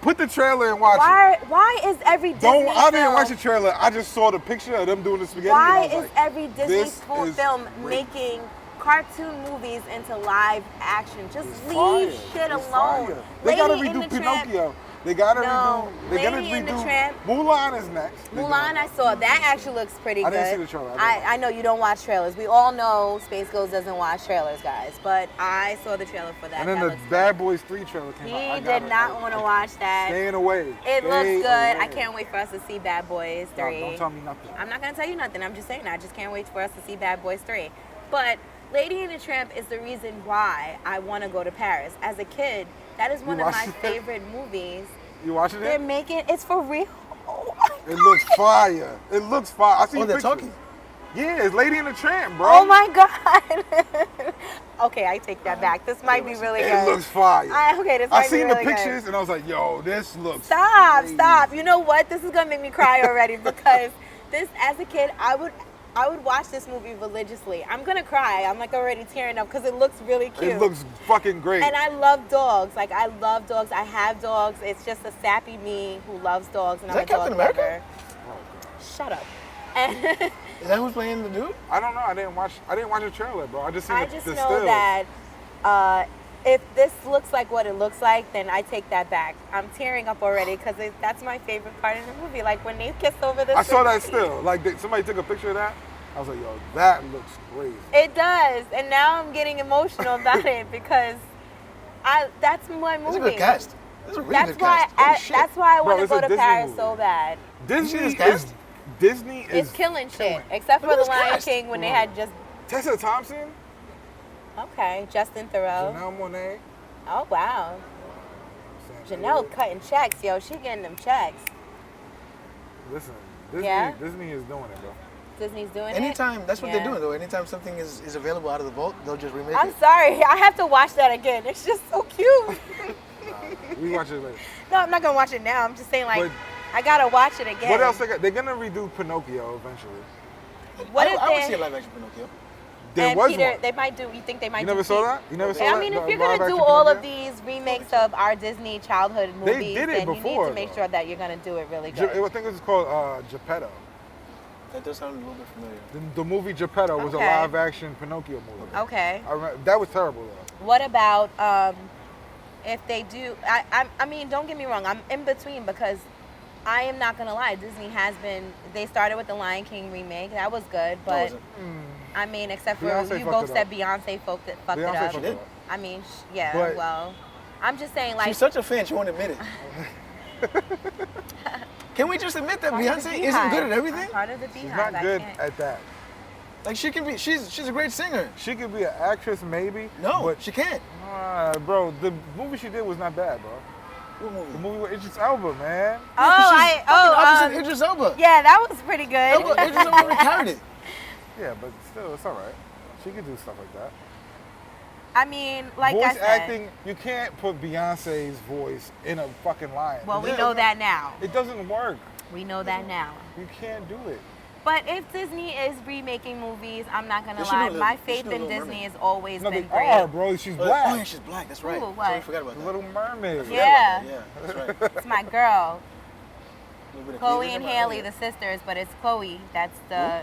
B: Put the trailer and watch it.
A: Why is every Disney
B: I didn't
A: film-
B: watch the trailer. I just saw the picture of them doing the spaghetti.
A: Why
B: and I was
A: is
B: like,
A: every Disney
B: this is
A: film
B: great.
A: making cartoon movies into live action? Just
B: It's
A: leave
B: fire.
A: shit
B: It's
A: alone.
B: fire. They gotta
A: Lady and
B: redo
A: the Tramp-
B: Pinocchio. They gotta
A: No.
B: redo. They gotta
A: Lady and the
B: redo.
A: Tramp.
B: Mulan is next. They
A: Mulan,
B: doing
A: I saw. That actually looks pretty
B: I
A: good.
B: didn't see the trailer.
A: I know you don't watch trailers. We all know Space Ghost doesn't watch trailers, guys. But I saw the trailer for that.
B: And then
A: That
B: the
A: looks
B: Bad Boys 3 trailer came
A: good.
B: out. I
A: He
B: got
A: did
B: it.
A: not want to watch that.
B: Staying away.
A: It looks
B: Stay
A: good. I
B: away.
A: can't wait for us to see Bad Boys 3.
B: Don't tell me nothing.
A: I'm not going to tell you nothing. I'm just saying that. I just can't wait for us to see Bad Boys 3. But Lady and the Tramp is the reason why I want to go to Paris. As a kid, that is one of my
B: watched it?
A: favorite movies.
B: You watching
A: They're
B: it?
A: making it's for real. Oh my
B: It looks fire. It looks fire. I see
C: Oh, they're
B: pictures.
C: talking.
B: Yeah, it's Lady and the Tramp, bro.
A: Oh my god. Okay, I take that back. This might be really good.
B: It looks fire.
A: Okay, this
B: I
A: might be
B: seen
A: really
B: the
A: good.
B: pictures and I was like, yo, this looks
A: Stop,
B: crazy.
A: stop. You know what? This is gonna make me cry already because this, as a kid, I would watch this movie religiously. I'm gonna cry. I'm like already tearing up because it looks really cute.
B: It looks fucking great.
A: And I love dogs. Like I love dogs. I have dogs. It's just a sappy me who loves dogs, and
C: Is
A: I'm
C: that
A: a dog
C: Captain America?
A: lover. Shut up. And
C: Is that who's playing the dude?
B: I don't know. I didn't watch the trailer, bro. I just seen
A: I
B: the
A: just
B: the
A: know
B: stills.
A: that if this looks like what it looks like, then I take that back. I'm tearing up already because that's my favorite part of the movie. Like when they kissed over this.
B: I saw that still. Like somebody took a picture of that. I was like, yo, that looks crazy.
A: It does, and now I'm getting emotional about it because that's my movie.
C: It's a good cast. It's a really
A: That's
C: good
A: why.
C: cast. Holy shit.
A: That's why I
B: Bro,
A: want to
B: it's
A: go
B: a
A: to
B: Disney
A: Paris
B: movie.
A: so bad.
B: Disney
C: this
B: is
C: cast?
B: Disney is
A: It's killing shit,
B: killing.
A: except for
C: Look
A: the
C: at this
A: Lion
C: cast.
A: King when they had just
B: Tessa Thompson,
A: okay, Justin Theroux.
B: Janelle Monáe.
A: Oh wow, Janelle cutting checks, yo. She getting them checks.
B: Listen, Disney,
A: Yeah?
B: Disney is doing it, bro.
A: Disney's doing it.
C: Anytime, that's what
A: Yeah.
C: they're doing though. Anytime something is available out of the vault, they'll just remake
A: I'm
C: it.
A: sorry, I have to watch that again. It's just so cute.
B: We watch it later.
A: No, I'm not gonna watch it now. I'm just saying, like,
B: But-
A: I gotta watch it again.
B: What else they got? They're gonna redo Pinocchio eventually.
A: What
C: I
A: if
C: would
A: they-
C: see a live action Pinocchio.
B: There
A: and
B: was
A: Peter,
B: one.
A: they might do. You think they might?
B: You
A: do
B: never saw that? You never saw that?
A: I mean, if
B: The
A: you're gonna
B: live-action
A: do all of
B: Pinocchio?
A: these remakes of our Disney childhood
B: They
A: movies,
B: did it
A: then you need
B: before,
A: to make
B: though.
A: sure that you're gonna do it really
B: I
A: good.
B: think it was called Geppetto.
C: That does sound a little bit familiar.
B: The movie Geppetto was a
A: Okay.
B: live action Pinocchio movie.
A: Okay.
B: That was terrible though.
A: What about if they do? I mean, don't get me wrong. I'm in between because I am not gonna lie. Disney has been. They started with the Lion King remake. That was good,
C: That
A: but
C: wasn't.
A: I mean, except for
B: Beyonce
A: you
B: fucked
A: both
B: it
A: said
B: up.
A: Beyonce fucked it
B: Beyonce
A: up.
B: fucked
C: did?
B: it up.
A: I mean, yeah.
B: But-
A: Well, I'm just saying, like,
C: She's such a fan, she won't admit it. Can we just admit that
A: part of the
C: Beyonce isn't good at
A: Beehive.
C: everything?
A: I'm part of the
B: She's
A: Beehive.
B: not good
A: I can't.
B: at that.
C: Like she can be, she's a great singer.
B: She could be an actress maybe.
C: No,
B: but
C: she can't.
B: bro, the movie she did was not bad, bro.
C: What movie?
B: The movie with Idris Elba, man.
C: Opposite Idris Elba.
A: Yeah, that was pretty good.
C: Idris Elba already carried it.
B: Yeah, but still, it's all right. She could do stuff like that.
A: I mean, like
B: voice
A: I said,
B: acting, you can't put Beyonce's voice in a fucking lion.
A: well, we
B: It
A: know
B: doesn't-
A: that now.
B: It doesn't work.
A: We know that now.
B: You can't do it.
A: But if Disney is remaking movies, I'm not gonna
C: They should do
A: lie.
C: Little-
A: My
C: they
A: faith
C: should do
A: in
C: Little
A: Disney
C: Mermaid.
A: has always
B: No, they
A: been great.
B: are, bro. She's
C: Oh
B: black.
C: yeah, she's black. That's right.
A: Ooh,
C: Sorry,
A: what?
C: I forgot about
B: The
C: that.
B: Little Mermaid.
A: Yeah.
C: Yeah, that's right.
A: It's my girl,
C: Little bit of
A: Chloe
C: cleavage
A: and
C: in my
A: Haley,
C: area.
A: the sisters, but it's Chloe. That's the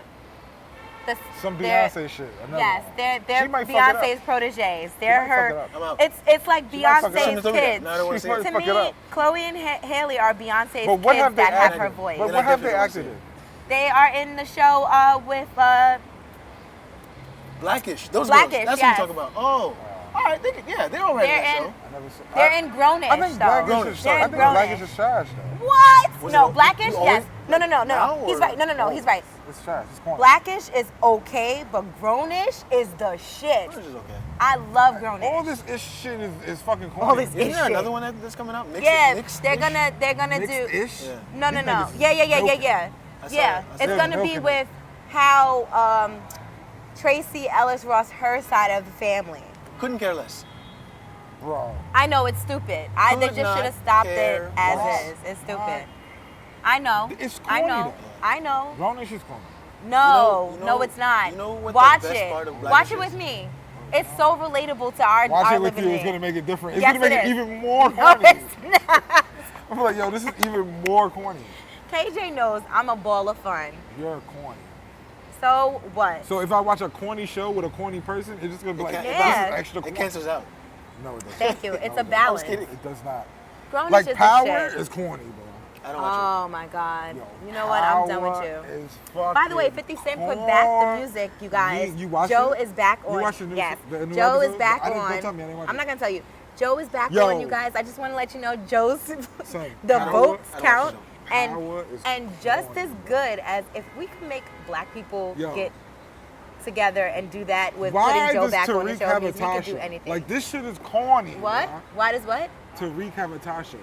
B: some
A: they're-
B: Beyonce shit. Another
A: Yes,
B: one.
A: they're
B: She might fuck it up.
A: Beyonce's proteges. They're
B: might fuck it
A: her.
B: up.
C: I'm out.
A: It's like
B: She might fuck it up.
A: Beyonce's
C: Send it to me then.
A: kids.
C: No, I don't wanna
B: She
C: see it.
B: might
A: To
B: fuck it
A: me,
B: up.
A: Chloe and Haley are Beyonce's
B: But what
A: kids
B: have they
A: that have
B: acted?
A: her voice.
B: But
C: Then
B: what
C: I
B: have they
C: definitely
B: acted
C: wanna
B: in?
A: They are in the show with
C: Blackish. Those
A: Blackish,
C: girls. That's
A: yes.
C: what I'm talking about. Oh. All right. They're all right
A: They're
C: in that
A: in-
C: show.
B: I never saw.
A: they're in Grownish.
B: I think
A: though.
B: Blackish
C: Grownish,
B: is.
C: sorry.
B: I
A: They're in
B: think Blackish
A: Grownish.
B: is trash though.
A: What?
C: Was
A: No,
C: it-
A: Blackish.
C: you
A: Yes.
C: always-
A: No.
C: Now
A: He's
C: or-
A: right. No. He's right.
B: It's trash. It's corny.
A: Blackish is okay, but Grownish is the shit.
C: Grownish is okay.
A: I love Grownish.
B: All this ish shit is fucking corny.
A: All this
C: Isn't there
A: shit.
C: another one that's coming out?
A: Yeah,
C: Mixed
A: they're gonna do.
B: Mixed-ish?
C: Yeah.
A: No.
B: These niggas
A: Yeah.
B: is milking.
C: I saw
A: Yeah,
C: it. I
A: it's
C: saw it.
A: gonna be
B: Milking it.
A: with how Tracy Ellis Ross, her side of the family.
C: Couldn't care less.
B: Bro.
A: I know it's stupid. They
C: Could
A: just
C: not
A: should have stopped it
C: care
A: as
C: less.
A: is. It's stupid.
B: Why?
A: I know.
B: It's
A: I
B: corny,
A: know.
B: though.
A: I know.
B: Grownish is corny.
A: No,
C: You know-
A: no, it's not.
C: you know what the
A: Watch
C: best
A: it.
C: part of
A: Watch
C: Blackish
A: it
C: is?
A: with me. It's so relatable to our
B: Watch it with
A: living
B: you. It's
A: day.
B: gonna make it different. It's
A: Yes,
B: gonna make
A: it
B: it
A: is.
B: even more
A: No,
B: corny.
A: it's not.
B: I'm like, yo, this is even more corny.
A: KJ knows I'm a ball of fun.
B: You're corny.
A: So what?
B: So if I watch a corny show with a corny person, it's just gonna be like,
C: It
B: this
A: can't-
B: is extra
C: It
B: corny.
C: cancels out.
B: No, it doesn't.
A: Thank you. It's
B: No,
A: a
B: it doesn't.
A: balance.
C: kidding.
B: It does not.
A: Grownish
B: Like
A: is
B: Power
A: the shit.
B: is corny, bro.
C: I don't watch
A: Oh my God.
B: Yo,
A: You know what? I'm done with
B: Power
A: you.
B: is fucking
A: By the way, 50 Cent put back the
B: corny.
A: music, you guys.
B: You watched
A: Joe
B: it?
A: is back
B: You
A: on.
B: watched the new-
A: yes.
B: the new
A: Joe is
B: episode?
A: back
B: I didn't-
A: on.
B: don't tell me, I didn't watch
A: I'm
B: it.
A: not gonna tell you. Joe is back
B: Yo.
A: on, you guys. I just want to let you know Joe's
B: Son,
A: the
B: Power-
A: votes
C: I don't
A: count
C: watch
A: and
B: Power is
A: just
B: corny,
A: as
B: bro.
A: good as if we could make black people
B: Yo.
A: get together and do that with
B: Why
A: putting Joe
B: does
A: back on the
B: Tariq
A: show
B: have a
A: because we could do
B: Tasha?
A: anything.
B: Like this shit is corny.
A: What?
B: bro.
A: Why does what?
B: Tariq have a Tasha.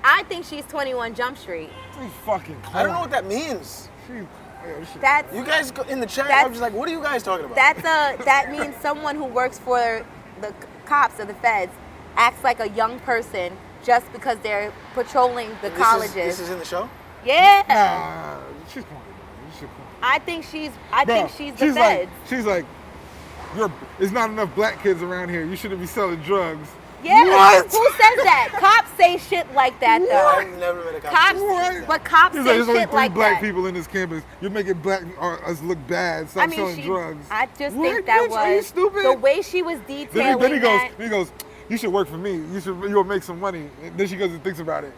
A: I think she's 21 Jump Street.
B: She's fucking corny.
C: I don't know what that means.
B: This shit
A: That's
C: You guys go in the chat.
A: That's-
C: I'm just like, what are you guys talking about?
A: that means someone who works for the cops or the feds acts like a young person just because they're patrolling the
C: This
A: colleges.
C: This is in the show.
A: Yeah.
B: Nah, she's corny, bro. This shit corny.
A: I think she's
B: Bro,
A: the feds.
B: she's like, there's not enough black kids around here. You shouldn't be selling drugs.
A: Yeah.
B: What?
A: Who says that? Cops say shit like that though.
C: I've never met a cop.
A: Cops,
B: What?
A: but cops
B: He's
A: say
B: like, there's only
A: shit
B: 3
A: like
B: black
A: that.
B: people in this campus. You're making us look bad. Stop
A: I mean,
B: selling drugs.
A: I just
B: What,
A: think that
B: bitch? Are you
A: was
B: stupid?
A: the way she was detailing
B: Then he
A: that.
B: goes, you should work for me. You'll make some money. And then she goes and thinks about it.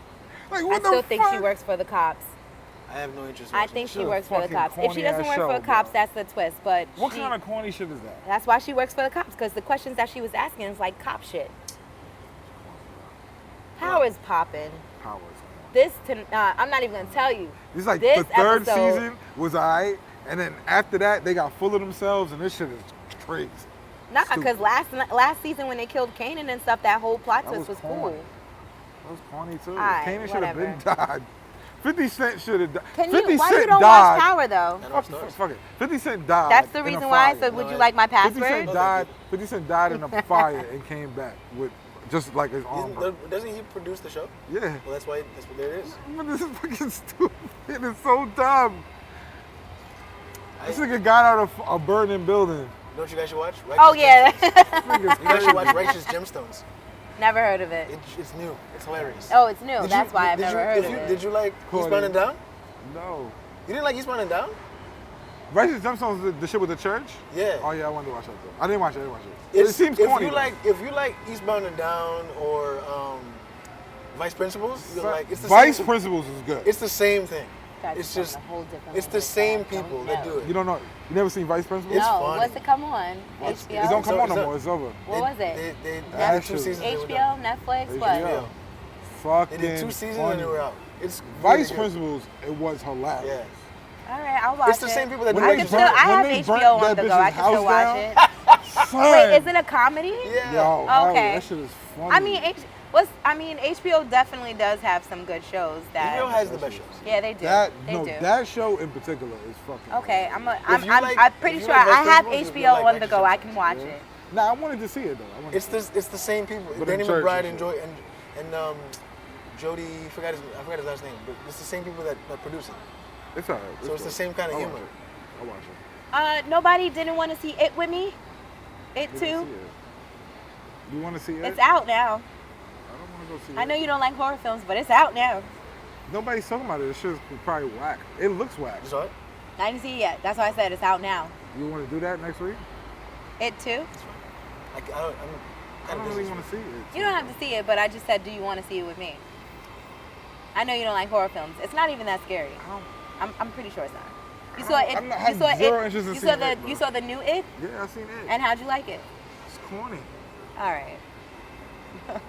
B: Like,
A: I
B: what the
A: still think she
B: fuck?
A: works for the cops.
C: I have no interest. In
A: I
C: watching
A: think
C: the
A: she
C: show.
A: works for the
B: fucking
A: cops. If she
B: corny
A: doesn't
B: ass
A: work
B: show,
A: for the cops,
B: bro.
A: that's the twist. But
B: What
A: she,
B: kind of corny shit is that?
A: that's why she works for the cops, because the questions that she was asking is like cop shit. Power's popping.
B: Power is corny.
A: I'm not even gonna tell you.
B: It's like
A: This
B: the third
A: episode-
B: season was alright, and then after that they got full of themselves, and this shit is crazy.
A: Nah,
B: Stupid.
A: because last season when they killed Kanan and stuff, that whole plot
B: That
A: twist
B: was
A: was
B: corny.
A: cool.
B: That was corny too.
A: Alright,
B: Kanan should have been
A: whatever.
B: died. 50 Cent should have died.
A: Can
B: 50
A: you? Why
B: Cent
A: you don't
B: died.
A: watch Power though?
C: I know
B: Fuck,
C: stars.
B: fuck it. 50 Cent died.
A: That's the
B: in a
A: reason why.
B: fire.
A: So would
C: No,
A: you
C: I-
A: like my
B: 50
A: password?
B: Cent died. 50 Cent died in a fire and came back with just like his arm. broke.
C: Doesn't he produce the show?
B: Yeah.
C: Well, that's why. There it is.
B: But this is fucking stupid. It's so dumb. This
C: I,
B: nigga got out of a burning building.
C: you know what you guys should watch?
A: Oh
C: Righteous
A: yeah,
B: Nigga's
C: You guys
B: crazy.
C: should watch Righteous Gemstones.
A: never heard of it.
C: It's new. It's hilarious.
A: Oh, it's new.
C: Did
A: That's
C: you-
A: why I've
C: did
A: never
C: you-
A: heard
C: did
A: of
C: you-
A: it.
C: Did you like
B: Cool,
C: Eastbound and
B: dude.
C: Down?
B: No.
C: You didn't like Eastbound and Down?
B: Righteous Gemstones, the shit with the church?
C: Yeah.
B: Oh yeah, I wanted to watch that though. I didn't watch it. It seems
C: if
B: corny.
C: you like if you like Eastbound and Down or Vice Principals, you're like it's the
B: Vice
C: same.
B: Principals is good.
C: It's the same thing.
A: That's
C: It's
A: from
C: just
A: a whole different
C: it's the
A: level.
C: same
A: Don't
C: people that do
A: know.
C: it.
B: You don't know? You never seen Vice Principals?
C: It's
A: No,
C: funny.
A: what's it come on?
C: It's-
A: HBO.
B: It don't come on no
C: So-
B: more. It's over.
A: What was it?
C: They did
B: That
C: 2
B: shit-
C: seasons. they were
A: HBO,
C: done.
A: Netflix,
B: HBO.
A: what?
C: HBO.
B: Fucking
C: They did 2 seasons
B: funny.
C: and they were out. It's
B: Vice
C: really good.
B: Principals, it was hilarious.
C: Yeah.
A: All right, I'll watch
C: It's the
A: it.
C: same people that
B: When
C: do
B: they
A: I can
C: Righteous
A: still.
B: burnt-
A: I
B: when
A: have
B: they
A: HBO
B: burnt
A: on
B: that
A: the go.
B: bitch's
A: I can still
B: house
A: watch
B: down,
A: it.
B: Son.
A: Wait, is it a comedy?
C: Yeah.
B: Yo,
A: Okay.
B: that shit is funny.
A: I mean, HBO definitely does have some good shows. That
C: HBO has the best shows.
A: yeah, they do.
B: that
A: they do.
B: that show in particular is fucking.
A: Okay, I'm pretty
C: if you
A: sure
C: like
A: I have
C: Vice Principals,
A: HBO
C: you'll like
A: on the
C: Righteous
A: go. I
C: Gemstones.
A: can watch
B: Yeah.
A: it.
B: Nah, I wanted to see it though.
C: It's the same people.
B: But
C: Danny
B: in church
C: McBride
B: and
C: and
B: shit.
C: Joy and Jody. I forgot his last name, but it's the same people that produce it.
B: It's alright.
C: So it's the same kind of
B: I'll
C: humor.
B: watch it. I'll watch it.
A: Nobody didn't want to see it with me. It
B: Didn't
A: too.
B: see it. You want to see it?
A: It's out now.
B: I don't want to go see it.
A: I know you don't like horror films, but it's out now.
B: Nobody's talking about it. This shit's probably whack. It looks whack.
C: You saw it?
A: I didn't see it yet. That's why I said it's out now.
B: You want to do that next week?
A: It too?
C: I
B: don't really want to see it.
A: You don't have to see it, but I just said, do you want to see it with me? I know you don't like horror films. It's not even that scary. I'm pretty sure it's not. You saw it. You saw it. You saw the new It.
B: Yeah, I seen it.
A: And how'd you like it?
B: It's corny.
A: All right.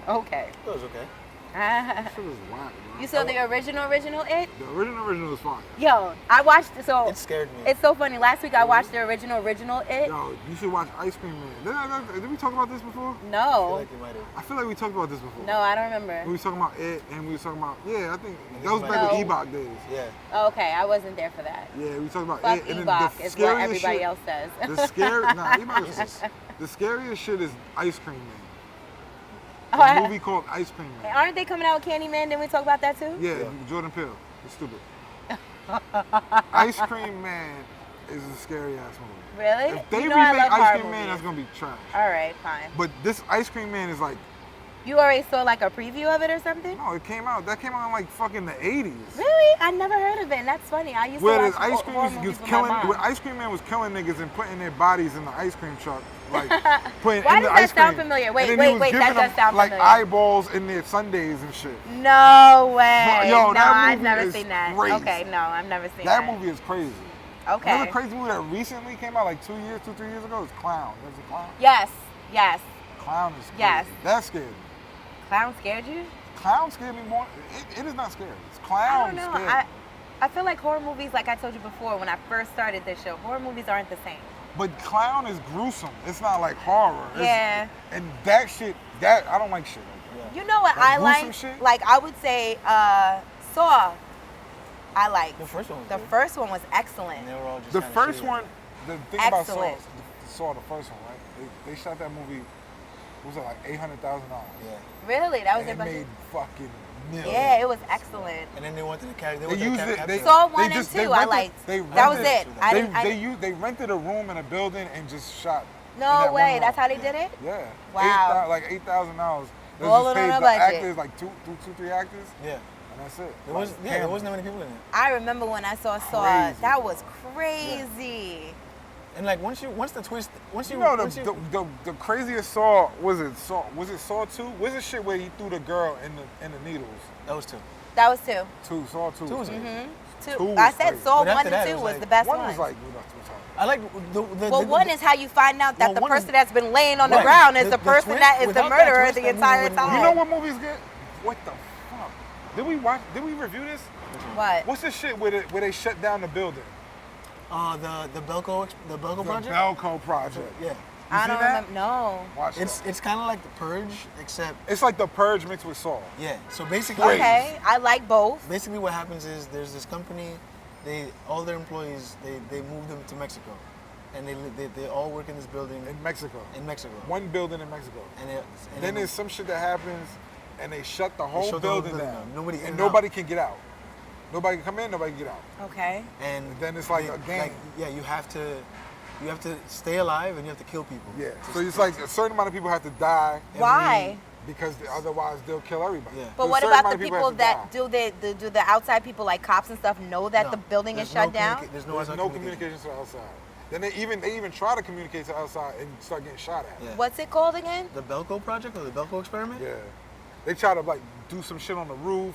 A: Okay.
C: It was okay.
B: That shit was whack, bro.
A: You saw the original It?
B: The original was fine.
A: Yo, I watched so
C: It scared me.
A: It's so funny. Last week I watched the original It.
B: Yo, you should watch Ice Cream Man. Did we talk about this before?
C: I feel
A: No.
C: like you might have.
B: I feel like we talked about this before.
A: No, I don't remember.
B: We was talking about it, and we was talking about I think that was
C: No.
B: back in Ebok days.
C: Yeah.
A: Okay, I wasn't there for that.
B: Yeah, we talked about
A: Fuck
B: it, and then
A: Ebok
B: the
A: is what
B: scariest
A: everybody
B: shit,
A: else says.
B: Ebok is the scariest shit is Ice Cream Man.
A: Oh,
B: A movie called Ice Cream Man.
A: Aren't they coming out with Candyman? Didn't we talk about that too?
B: Yeah, Jordan Peele. It's stupid. Ice Cream Man is a scary ass movie.
A: Really?
B: If they
A: You know I
B: remake
A: love
B: Ice
A: horror
B: Cream Man,
A: movies.
B: that's gonna be trash.
A: All right, fine.
B: But this Ice Cream Man is like,
A: You already saw like a preview of it or something?
B: no, it came out. That came out in like fucking the 80s.
A: Really? I never heard of it, and that's funny. I used
B: Where
A: to
B: this
A: watch
B: Ice Cream
A: horror
B: was
A: movies with
B: killing,
A: my mom.
B: where Ice Cream Man was killing niggas and putting their bodies in the ice cream truck, like putting
A: Why
B: in the
A: does that
B: ice cream.
A: sound familiar? Wait,
B: And then he
A: wait,
B: was
A: wait,
B: giving
A: that does
B: them,
A: sound
B: like
A: familiar.
B: eyeballs in their Sundays and shit.
A: No way.
B: Yo,
A: no,
B: that
A: I've
B: movie
A: never
B: is
A: seen that.
B: crazy.
A: Okay, no, I've never seen
B: That
A: that.
B: movie is crazy.
A: Okay.
B: Another crazy movie that recently came out like 2, 3 years ago is Clown. There's a Clown.
A: Yes, yes.
B: Clown is crazy.
A: Yes.
B: That scared me.
A: Clown scared you?
B: Clown scared me more. It is not scary. It's Clown
A: I don't know.
B: scared me.
A: I feel like horror movies, like I told you before, when I first started this show, horror movies aren't the same.
B: But Clown is gruesome. It's not like horror.
A: Yeah.
B: And that shit, I don't like shit like that.
A: You know what
B: Like
A: I
B: gruesome
A: like?
B: shit?
A: Like I would say Saw. I liked.
C: The first one was
A: The
C: good.
A: first one was excellent.
C: And they were all just
B: The
C: kinda
B: first
C: shitty.
B: one, the thing about Saw,
A: Excellent.
B: the first one, right? They shot that movie, what was it, like $800,000?
C: Yeah.
A: Really? That was
B: And
A: their
B: it made
A: budget?
B: fucking millions.
A: Yeah, it was excellent.
C: And then they wanted to carry.
B: They used it. They,
A: Saw
B: they
A: 1 and
B: just-
A: 2,
B: they
A: I
B: rented-
A: liked.
B: they
A: That was
B: rented-
A: it.
B: They rented a room in a building and just shot. in
A: No
B: that one
A: way.
B: room.
A: That's how they did it?
B: Yeah.
A: Wow.
B: Like $8,000. They
A: Rolling
B: just paid
A: on a
B: the
A: budget.
B: actors like two, 3 actors,
C: Yeah.
B: and that's it.
C: There was
B: Like,
C: there
B: cameras.
C: wasn't that many people in it.
A: I remember when I saw Saw.
B: Crazy.
A: That was crazy.
C: And like once the twist,
B: You know the craziest Saw was it Saw 2? Was it shit where he threw the girl in the needles?
C: that was two.
A: That was 2.
B: Saw 2.
C: Two was good.
B: Two
A: Two.
B: was
A: I said
B: crazy.
A: Saw
C: But
A: 1
C: after
A: and
C: that,
A: 2
C: it
A: was
C: was like-
A: the best
B: One
A: one.
B: was like, what else was talking
C: I like the
A: Well, one is how you find out that
C: Well,
A: the
C: one is-
A: person that's been laying on the
C: Right.
A: ground is the
C: The
A: person
C: twist-
A: that is the
C: without that
A: murderer
C: twist,
A: the
C: that movie
A: entire
C: wouldn't
A: time.
B: You know what movies get? What the fuck? Did we review this?
A: What?
B: What's the shit where they shut down the building?
C: the Belko project.
B: The Belko Project.
C: Yeah.
A: I
B: seen
A: don't
B: that?
A: remember. No.
B: Watch
C: It's
B: that.
C: it's kind of like the Purge, except
B: It's like The Purge mixed with Saw.
C: yeah. So basically,
B: Crazy.
A: Okay, I like both.
C: basically what happens is there's this company, all their employees they move them to Mexico, and they all work in this building
B: In Mexico.
C: in Mexico.
B: One building in Mexico.
C: And
B: Then there's some shit that happens, and they shut the whole
C: shut the whole
B: building
C: building
B: down.
C: down. Nobody in
B: and
C: and
B: nobody can get out. Nobody can come in. Nobody can get out.
A: Okay.
C: and
B: Then it's like
C: they-
B: a game.
C: yeah, you have to stay alive and you have to kill people.
B: Yeah.
C: To-
B: So it's like a certain amount of people have to die
A: Why?
B: because otherwise they'll kill everybody.
C: Yeah.
A: But
B: So a
A: what
B: certain
A: about
B: amount
A: the
B: of
A: people
B: have to
A: that
B: die.
A: do the outside people like cops and stuff know that
C: No,
A: the building is
C: there's
A: shut
C: no
A: down?
C: There's no,
B: There's
C: outside
B: no communication to the outside. Then they even try to communicate to the outside and start getting shot at.
C: Yeah.
A: What's it called again?
C: The Belko project or the Belko experiment?
B: Yeah. They try to like do some shit on the roof.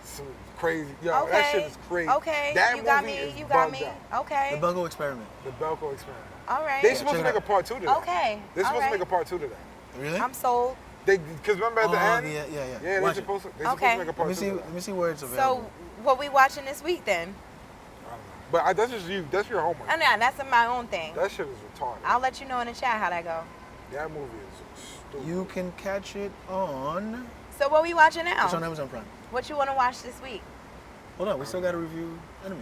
B: Some crazy. Yo,
A: Okay.
B: that shit is crazy.
A: Okay.
B: That
A: you got
B: movie
A: me.
B: is
A: You got
B: bugged
A: me.
B: out.
A: Okay.
C: The Belko experiment.
B: The Belko experiment.
A: All right.
B: They supposed to
C: check
B: make
C: it
B: a part 2 to that.
A: Okay.
B: They're supposed to
A: All
B: make a
A: right.
B: part 2 to that.
C: Really?
A: I'm sold.
B: Because remember at the end?
C: Yeah.
B: Yeah, they're
C: Watch it.
B: supposed to
A: Okay.
B: make a
C: Let
B: part
C: me
B: 2
C: see.
B: to
C: Let
B: that.
C: me see where it's available.
A: So, what we watching this week then?
B: I don't know. But that's just you. That's your homework.
A: Oh, no, that's my own thing.
B: That shit is retarded.
A: I'll let you know in the chat how that go.
B: That movie is stupid.
C: You can catch it on.
A: So, what we watching now?
C: It's on Amazon Prime.
A: What you want to watch this week?
C: Hold on, we still got to review Enemy.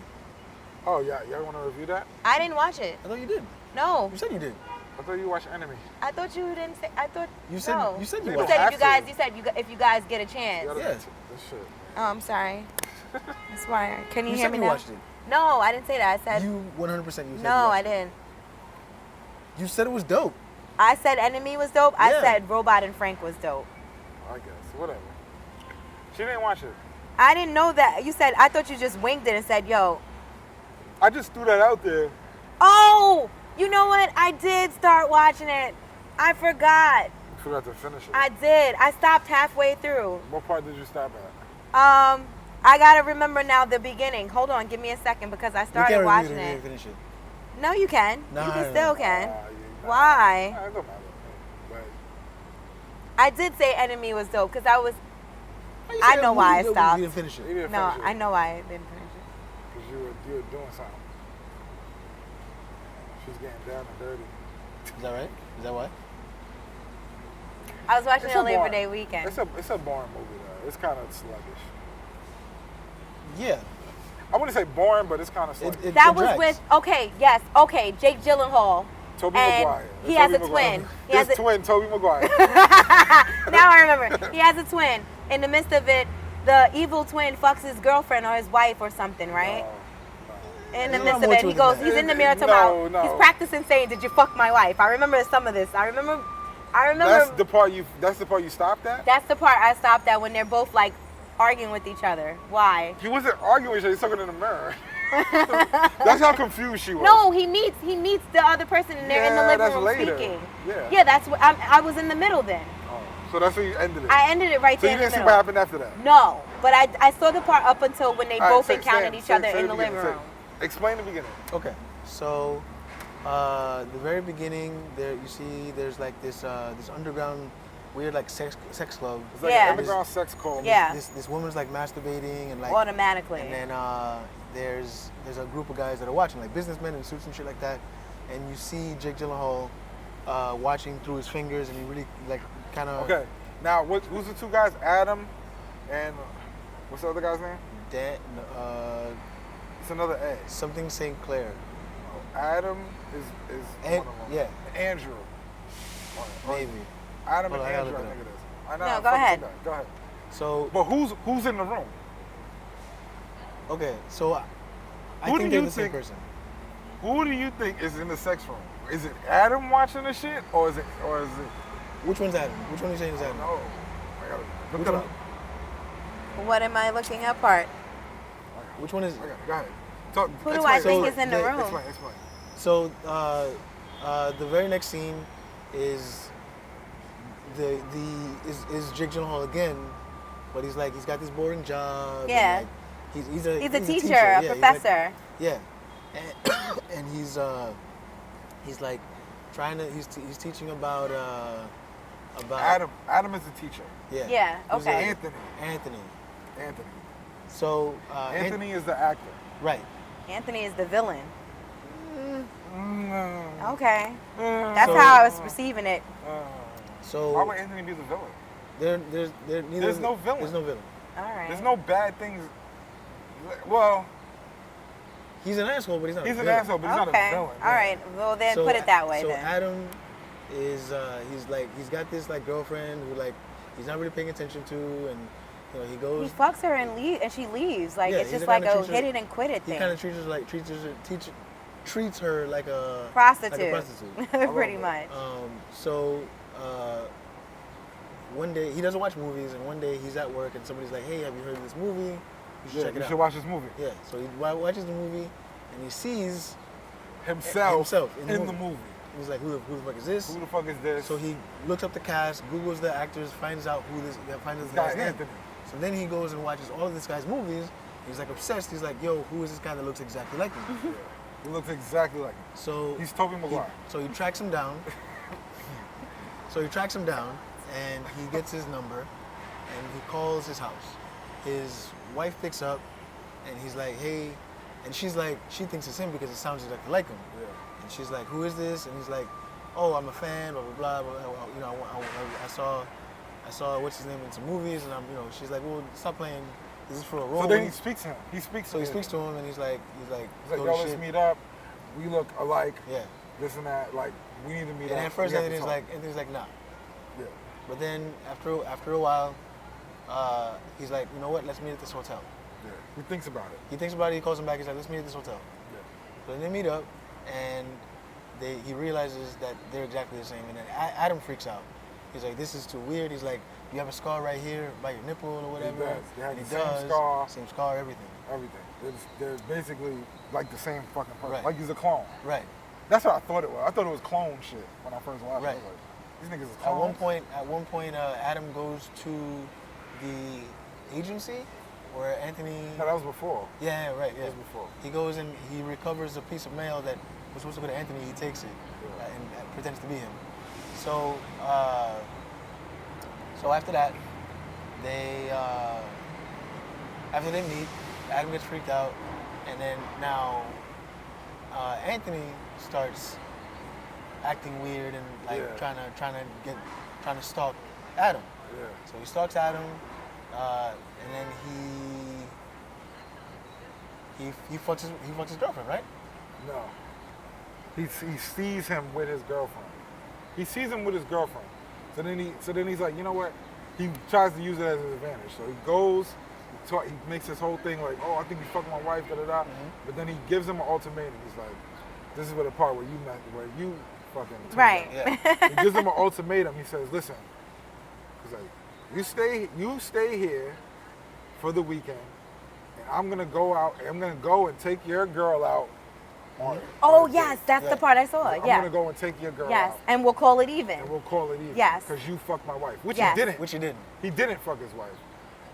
B: Oh, yeah. Y'all want to review that?
A: I didn't watch it.
C: I thought you did.
A: No,
C: You said you did.
B: I thought you watched Enemy.
A: I thought you didn't say. I thought
C: You said
A: no.
C: you said you
B: You
A: You
C: watched.
B: don't
A: said
C: it.
A: if you
B: have
A: guys.
B: to.
A: You said if you guys get a chance.
B: Y'all
C: Yeah.
B: This shit.
A: Oh, I'm sorry. That's why. Can you,
C: You
A: hear
C: said
A: me
C: you
A: now?
C: watched it.
A: No, I didn't say that. I said
C: You 100%. You said
A: no.
C: you
A: I
C: watched it.
A: didn't.
C: You said it was dope.
A: I said Enemy was dope. I
C: Yeah.
A: said Robot and Frank was dope.
B: I guess. Whatever. She didn't watch it.
A: I didn't know that. You said I thought you just winked it and said, "Yo."
B: I just threw that out there.
A: Oh, you know what? I did start watching it. I forgot.
B: You forgot to finish it.
A: I did. I stopped halfway through.
B: What part did you stop at?
A: I gotta remember now the beginning. Hold on, give me a second because I started watching it.
C: Finish it.
A: No, you can.
C: No,
A: you can
C: no,
A: still
C: no.
A: can.
B: Yeah,
A: Why?
B: Nah, it don't matter. But
A: I did say Enemy was dope because I was.
C: How you
A: I
C: say
A: know
C: that
A: why
C: movie
A: I
C: dope if
A: stopped.
C: You didn't finish
B: you
C: it.
B: didn't
A: No,
B: finish it.
A: I know why I didn't finish it.
B: Because you were doing something. She's getting down and dirty.
C: Is that right? Is that why?
A: I was watching
B: It's
A: it
B: a
A: on Labor
B: boring-
A: Day weekend.
B: It's a boring movie though. It's kind of sluggish.
C: Yeah.
B: I wouldn't say boring, but it's kind of sluggish.
A: That
C: it
A: was
C: drags.
A: with Jake Gyllenhaal.
B: Tobey
A: and
B: Maguire.
A: he has a
B: Tobey
A: twin.
B: Maguire.
A: He has
B: His
A: a-
B: twin, Tobey Maguire.
A: Now I remember. He has a twin. In the midst of it, the evil twin fucks his girlfriend or his wife or something, right? In the
C: There's a
A: midst
C: lot
A: of
C: more
A: it,
C: to
A: he
C: it than
A: goes,
C: that.
A: he's in the mirror talking
B: No,
A: about,
B: no.
A: he's practicing saying, "Did you fuck my wife?" I remember some of this. I remember.
B: That's the part you stopped at?
A: That's the part I stopped at when they're both like arguing with each other. Why?
B: He wasn't arguing with you, he's talking in the mirror. That's how confused she was.
A: No, he meets the other person and they're in the
B: Yeah,
A: living
B: that's
A: room
B: later.
A: speaking.
B: Yeah.
A: Yeah, that's what I was in the middle then.
B: Oh, so that's where you ended it.
A: I ended it right
B: So
A: there
B: you
A: in the
B: didn't see
A: middle.
B: what happened after that?
A: No, but I saw the part up until when they
B: All right,
A: both
B: say-
A: encountered
B: say-
A: each
B: say-
A: other
B: say
A: in
B: the
A: the living
B: beginning,
A: room.
B: Explain the beginning.
C: Okay. So, the very beginning, there you see there's like this underground weird like sex club.
B: It's like
A: Yeah.
B: an underground sex cult.
A: Yeah.
C: This woman's like masturbating and like
A: Automatically.
C: And then there's a group of guys that are watching, like businessmen in suits and shit like that. And you see Jake Gyllenhaal watching through his fingers, and he really like kind of.
B: Okay. Now, who's the two guys? Adam and what's the other guy's name? It's another A.
C: Something St. Clair.
B: Adam is
C: And,
B: one of them.
C: yeah,
B: Andrew.
C: maybe.
B: Adam
C: Hold
B: and
C: on, I gotta
B: Andrew,
C: look
B: I
C: it
B: think
C: up.
B: it is. I know.
A: No,
B: I'm
A: go
B: fucking
A: ahead.
B: with that. Go ahead.
C: So
B: But who's in the room?
C: okay, so I
B: Who
C: think
B: do
C: they're
B: you
C: the same
B: think-
C: person.
B: Who do you think is in the sex room? Is it Adam watching the shit, or is it?
C: Which one's Adam? Which one are you saying is Adam?
B: No. I gotta look
C: Which
B: it
C: one?
B: up.
A: What am I looking up part?
C: Which one is?
B: Okay, go ahead. Talk,
A: Who do
B: explain,
A: I think
B: explain.
A: is in the room?
B: Explain.
C: So the very next scene is is Jake Gyllenhaal again, but he's got this boring job. and,
A: Yeah.
C: like, he's a
A: teacher,
C: Yeah,
A: a
C: he's like-
A: professor.
C: yeah, and he's like trying to he's teaching about
B: Adam is the teacher.
C: yeah
A: Yeah,
C: Who's
A: okay.
B: Anthony.
C: Anthony. So
B: Anthony is the actor.
C: right.
A: Anthony is the villain.
B: Mm.
A: Okay. That's
C: So-
A: how I was receiving it.
C: So
B: Why would Anthony be the villain?
C: there's neither,
B: There's no villain.
C: There's no villain.
A: All right.
B: There's no bad things. Well,
C: He's an asshole, but he's not.
B: he's
C: a
B: an
C: villain.
B: asshole, but he's not a
A: Okay.
B: villain.
A: All right. Well, then
C: So,
A: put it that way
C: so
A: then.
C: Adam is he's got this like girlfriend who like he's not really paying attention to, and you know he
A: He
C: goes.
A: fucks her and she leaves. Like
C: Yeah,
A: it's
C: he's
A: just
C: the
A: like
C: kinda
A: a
C: treats her-
A: hit it and quit it
C: He
A: thing.
C: kind of treats her like a
A: Prostitute.
C: Like a prostitute.
A: Pretty
B: love
A: much.
C: So one day he doesn't watch movies, and one day he's at work, and somebody's like, "Hey, have you heard of this movie? You should
B: Yeah,
C: check it
B: you
C: out."
B: should watch this movie.
C: Yeah. So he watches the movie, and he sees
B: Himself
C: in
B: in
C: the
B: the movie.
C: he's like, "Who the fuck is this?"
B: Who the fuck is this?
C: So he looks up the cast, Googles the actors, finds out finds this
B: guy
C: guy's name.
B: Anthony.
C: So then he goes and watches all of this guy's movies. He's like obsessed. He's like, "Yo, who is this guy that looks exactly like me?"
B: Yeah. He looks exactly like him.
C: So
B: He's Tobey Maguire.
C: so he tracks him down. And he gets his number, and he calls his house. His wife picks up, and he's like, "Hey," and she's like, she thinks it's him because it sounds exactly like him.
B: Yeah.
C: And she's like, "Who is this?" And he's like, "Oh, I'm a fan, blah blah blah. blah. You know, I saw what's his name in some movies, and she's like, "Well, stop playing. This is for a role."
B: So then he speaks to him.
C: So he speaks to him, and he's like,
B: He's like,
C: "Go
B: yo,
C: to
B: let's
C: shit."
B: meet up. We look alike.
C: Yeah.
B: This and that. Like, we need to meet
C: And
B: up.
C: at first,
B: We have to
C: Anthony's
B: talk.
C: like, nah.
B: Yeah.
C: But then after a while, he's like, "You know what? Let's meet at this hotel."
B: Yeah. He thinks about it.
C: He thinks about it. He calls him back. He's like, "Let's meet at this hotel."
B: Yeah.
C: So then they meet up, and he realizes that they're exactly the same. And then Adam freaks out. He's like, "This is too weird." He's like, "You have a scar right here by your nipple or whatever."
B: does. They have
C: And
B: the
C: he
B: same
C: does.
B: scar.
C: Same scar, everything.
B: Everything. They're basically like the same fucking person.
C: Right.
B: Like he's a clone.
C: Right.
B: That's what I thought it was. I thought it was clone shit when I first watched it. I
C: Right.
B: was like, these niggas is
C: At
B: clones.
C: one point, Adam goes to the agency where Anthony.
B: No, that was before.
C: Yeah, right. Yeah.
B: That was before.
C: He goes and he recovers a piece of mail that was supposed to go to Anthony. He takes it and pretends to be him. So, so after that, after they meet, Adam gets freaked out, and then now Anthony starts acting weird and like trying to stalk Adam.
B: Yeah.
C: So he stalks Adam, and then he fucks his girlfriend, right?
B: No. He sees him with his girlfriend. He sees him with his girlfriend. So then he's like, you know what? He tries to use it as his advantage. So he goes, he makes this whole thing like, oh, I think you fucked my wife, da da da. But then he gives him an ultimatum. He's like, this is where the part where you fucking
A: Right.
C: Yeah.
B: He gives him an ultimatum. He says, listen, he's like, you stay here for the weekend, and I'm gonna go and take your girl out.
A: Oh yes, that's the part I saw.
B: I'm
A: Yeah.
B: gonna go and take your girl
A: Yes,
B: out.
A: and we'll call it even.
B: And we'll call it even.
A: Yes.
B: Because you fucked my wife. Which
A: Yes.
B: he didn't.
C: Which he didn't.
B: He didn't fuck his wife.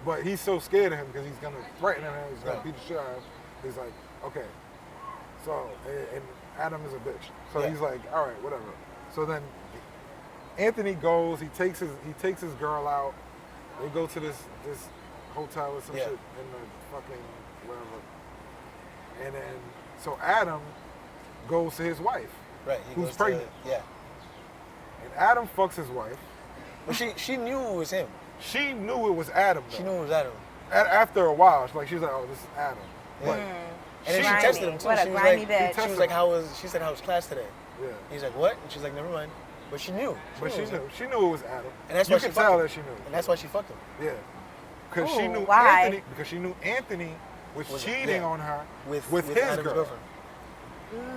B: But he's so scared of him because he's gonna threaten him. He's gonna
C: Right.
B: beat the shit out of him. He's like, okay. So, and Adam is a bitch. So
C: Yeah.
B: he's like, all right, whatever. So then Anthony goes. He takes his girl out. They go to this hotel or some
C: Yeah.
B: shit in the fucking wherever. And then so Adam goes to his wife.
C: Right. He
B: Who's
C: goes
B: pregnant.
C: Yeah.
B: And Adam fucks his wife.
C: But she knew it was him.
B: She knew it was Adam, though.
C: She knew it was Adam.
B: After a while, she's like, oh, this is Adam. But
C: And then she
A: Grimy.
C: tested him too.
A: What a
C: She was
A: grimy
C: like,
A: bitch.
C: she was like, she said, how was class today?
B: yeah,
C: He's like, what? And she's like, never mind. But she knew.
B: but
C: it
B: she
C: was him.
B: knew. She knew it was Adam.
C: And that's
B: you
C: why she
B: could
C: fucked
B: tell
C: him.
B: that she knew.
C: And that's why she fucked him.
B: Yeah, because she
A: Ooh,
B: knew
A: why?
B: Anthony. Because she knew Anthony was cheating
C: yeah.
B: on her
C: With
B: his
C: Adam's
B: girl.
C: girlfriend.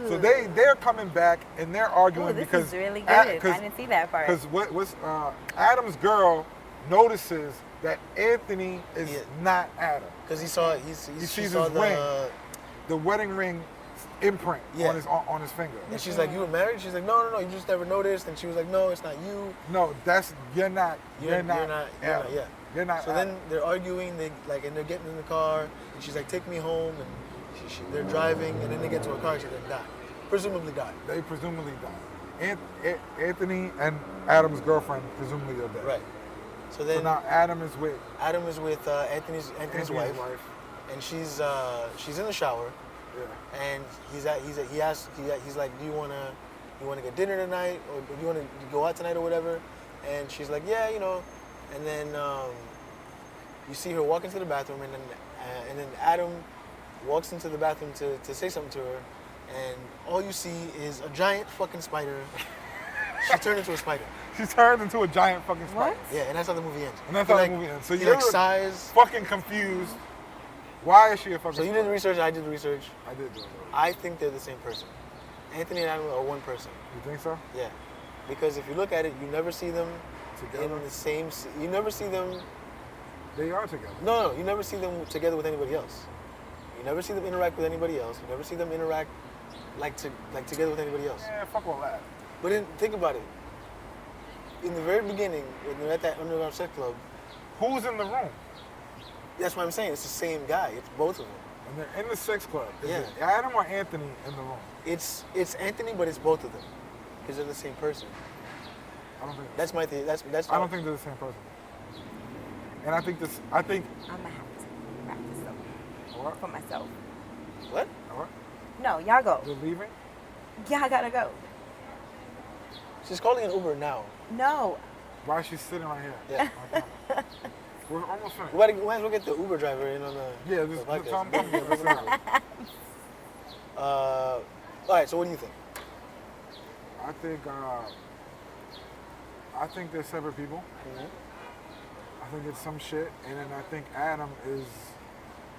B: So they're coming back and they're arguing
A: Ooh, this
B: because
A: is really good. I
B: Because
A: didn't see that part.
B: what's Adam's girl notices that Anthony is
C: Yeah.
B: not Adam.
C: Because he saw
B: He
C: she
B: sees
C: saw
B: his ring. The wedding ring imprint
C: Yeah.
B: on his finger.
C: And she's like, you were married? She's like, no, you just never noticed. And she was like, no, it's not you.
B: No, you're not.
C: You're
B: Adam.
C: not, yeah.
B: You're not.
C: So
B: Adam.
C: then they're arguing, and they're getting in the car, and she's like, take me home, and they're driving, and then they get to a car accident and die. Presumably died.
B: They presumably died. Anthony and Adam's girlfriend presumably are dead.
C: Right. So
B: So
C: then
B: now Adam is with
C: Anthony's wife, and she's in the shower,
B: Yeah.
C: and he's like, do you wanna get dinner tonight, or do you wanna go out tonight or whatever? And she's like, yeah, and then you see her walk into the bathroom, and then Adam walks into the bathroom to say something to her, and all you see is a giant fucking spider. She turned into a spider.
B: She turned into a giant fucking spider.
A: What?
C: Yeah, and that's how the movie ends.
B: And that's
C: He
B: how
C: like-
B: the movie ends. So
C: he
B: you're
C: like sighs.
B: fucking confused. Why is she a fucking
C: So you
B: spider?
C: did the research, I did the research.
B: I did do it.
C: I think they're the same person. Anthony and Adam are one person.
B: You think so?
C: Yeah. Because if you look at it, you never see them
B: Together?
C: in the same. You never see them.
B: They are together.
C: No, you never see them together with anybody else. You never see them interact with anybody else. You never see them interact like together with anybody else.
B: Yeah, fuck all that.
C: But then think about it. In the very beginning, when they're at that underground sex club,
B: Who's in the room?
C: that's what I'm saying. It's the same guy. It's both of them.
B: And they're in the sex club. Is
C: Yeah.
B: it Adam or Anthony in the room?
C: It's Anthony, but it's both of them because they're the same person.
B: I don't think.
C: That's my theory. That's.
B: I don't think they're the same person. And I think
A: I'm gonna have to practice them
B: What?
A: for myself.
C: What?
B: What?
A: No, y'all go.
B: They're leaving?
A: Yeah, I gotta go.
C: She's calling an Uber now.
A: No.
B: Why is she sitting right here?
C: Yeah.
B: Okay. We're almost finished.
C: We might as well get the Uber driver in on the.
B: Yeah,
C: the
B: just
C: podcast.
B: tell them. Yeah, let's go.
C: All right. So what do you think?
B: I think they're separate people.
C: Mm-hmm.
B: I think it's some shit, and then I think Adam is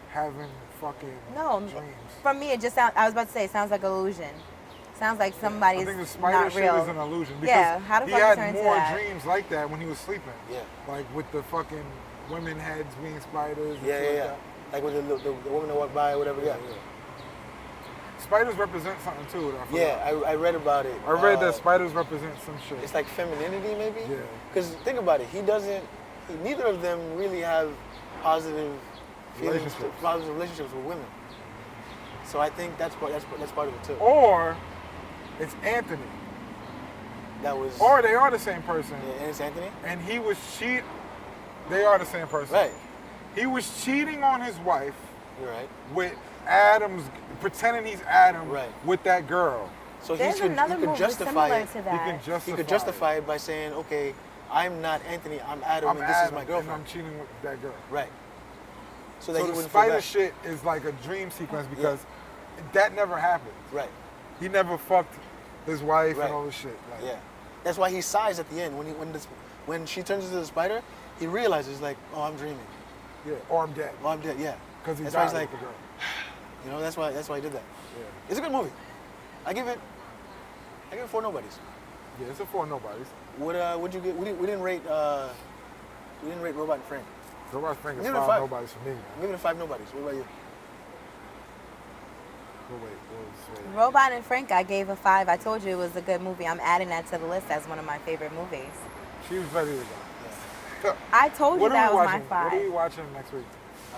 B: having fucking
A: No.
B: dreams.
A: From me, it just sounds. I was about to say, it sounds like illusion. Sounds like somebody's
B: I think the spider
A: not
B: shit
A: real.
B: is an illusion because
A: Yeah, how the
B: he
A: fuck you
B: had
A: turn into
B: more
A: that?
B: dreams like that when he was sleeping.
C: Yeah.
B: Like with the fucking women heads being spiders. And
C: Yeah,
B: shit
C: yeah, yeah.
B: like
C: Like with the woman that walked by or whatever.
B: that.
C: Yeah.
B: spiders represent something too. That I forgot.
C: Yeah, I read about it.
B: I read that spiders represent some shit.
C: It's like femininity, maybe.
B: Yeah.
C: Because think about it, neither of them really have positive feelings, positive relationships with women. So I think that's part of it too.
B: Or it's Anthony. Or they are the same person.
C: Yeah, and it's Anthony.
B: And he was They are the same person.
C: Right.
B: He was cheating on his wife.
C: You're right.
B: With Adam's, pretending he's Adam.
C: Right.
B: With that girl.
A: So there's another movie similar to that.
B: He
C: could justify it by saying, okay, I'm not Anthony, I'm Adam, and this is my girlfriend.
B: And I'm cheating with that girl.
C: Right.
B: So the spider shit is like a dream sequence because that never happened.
C: Right.
B: He never fucked his wife and all this shit. Like,
C: yeah. That's why he sighs at the end when she turns into the spider. He realizes like, oh, I'm dreaming.
B: Yeah. Or I'm dead.
C: Or I'm dead. Yeah.
B: Because
C: that's why he's like,
B: the girl.
C: You know, that's why he did that.
B: Yeah.
C: It's a good movie. I give it 4 nobodies.
B: Yeah, it's a 4 nobodies.
C: What'd you get? We didn't rate Robot and Frank.
B: Robot and Frank is 5 nobodies for me. Man.
C: I'm giving it 5 nobodies. What about you?
B: Wait.
A: Robot and Frank, I gave a 5. I told you it was a good movie. I'm adding that to the list as one of my favorite movies.
B: She was ready to go.
A: I told you that was my 5.
B: What are we watching next week?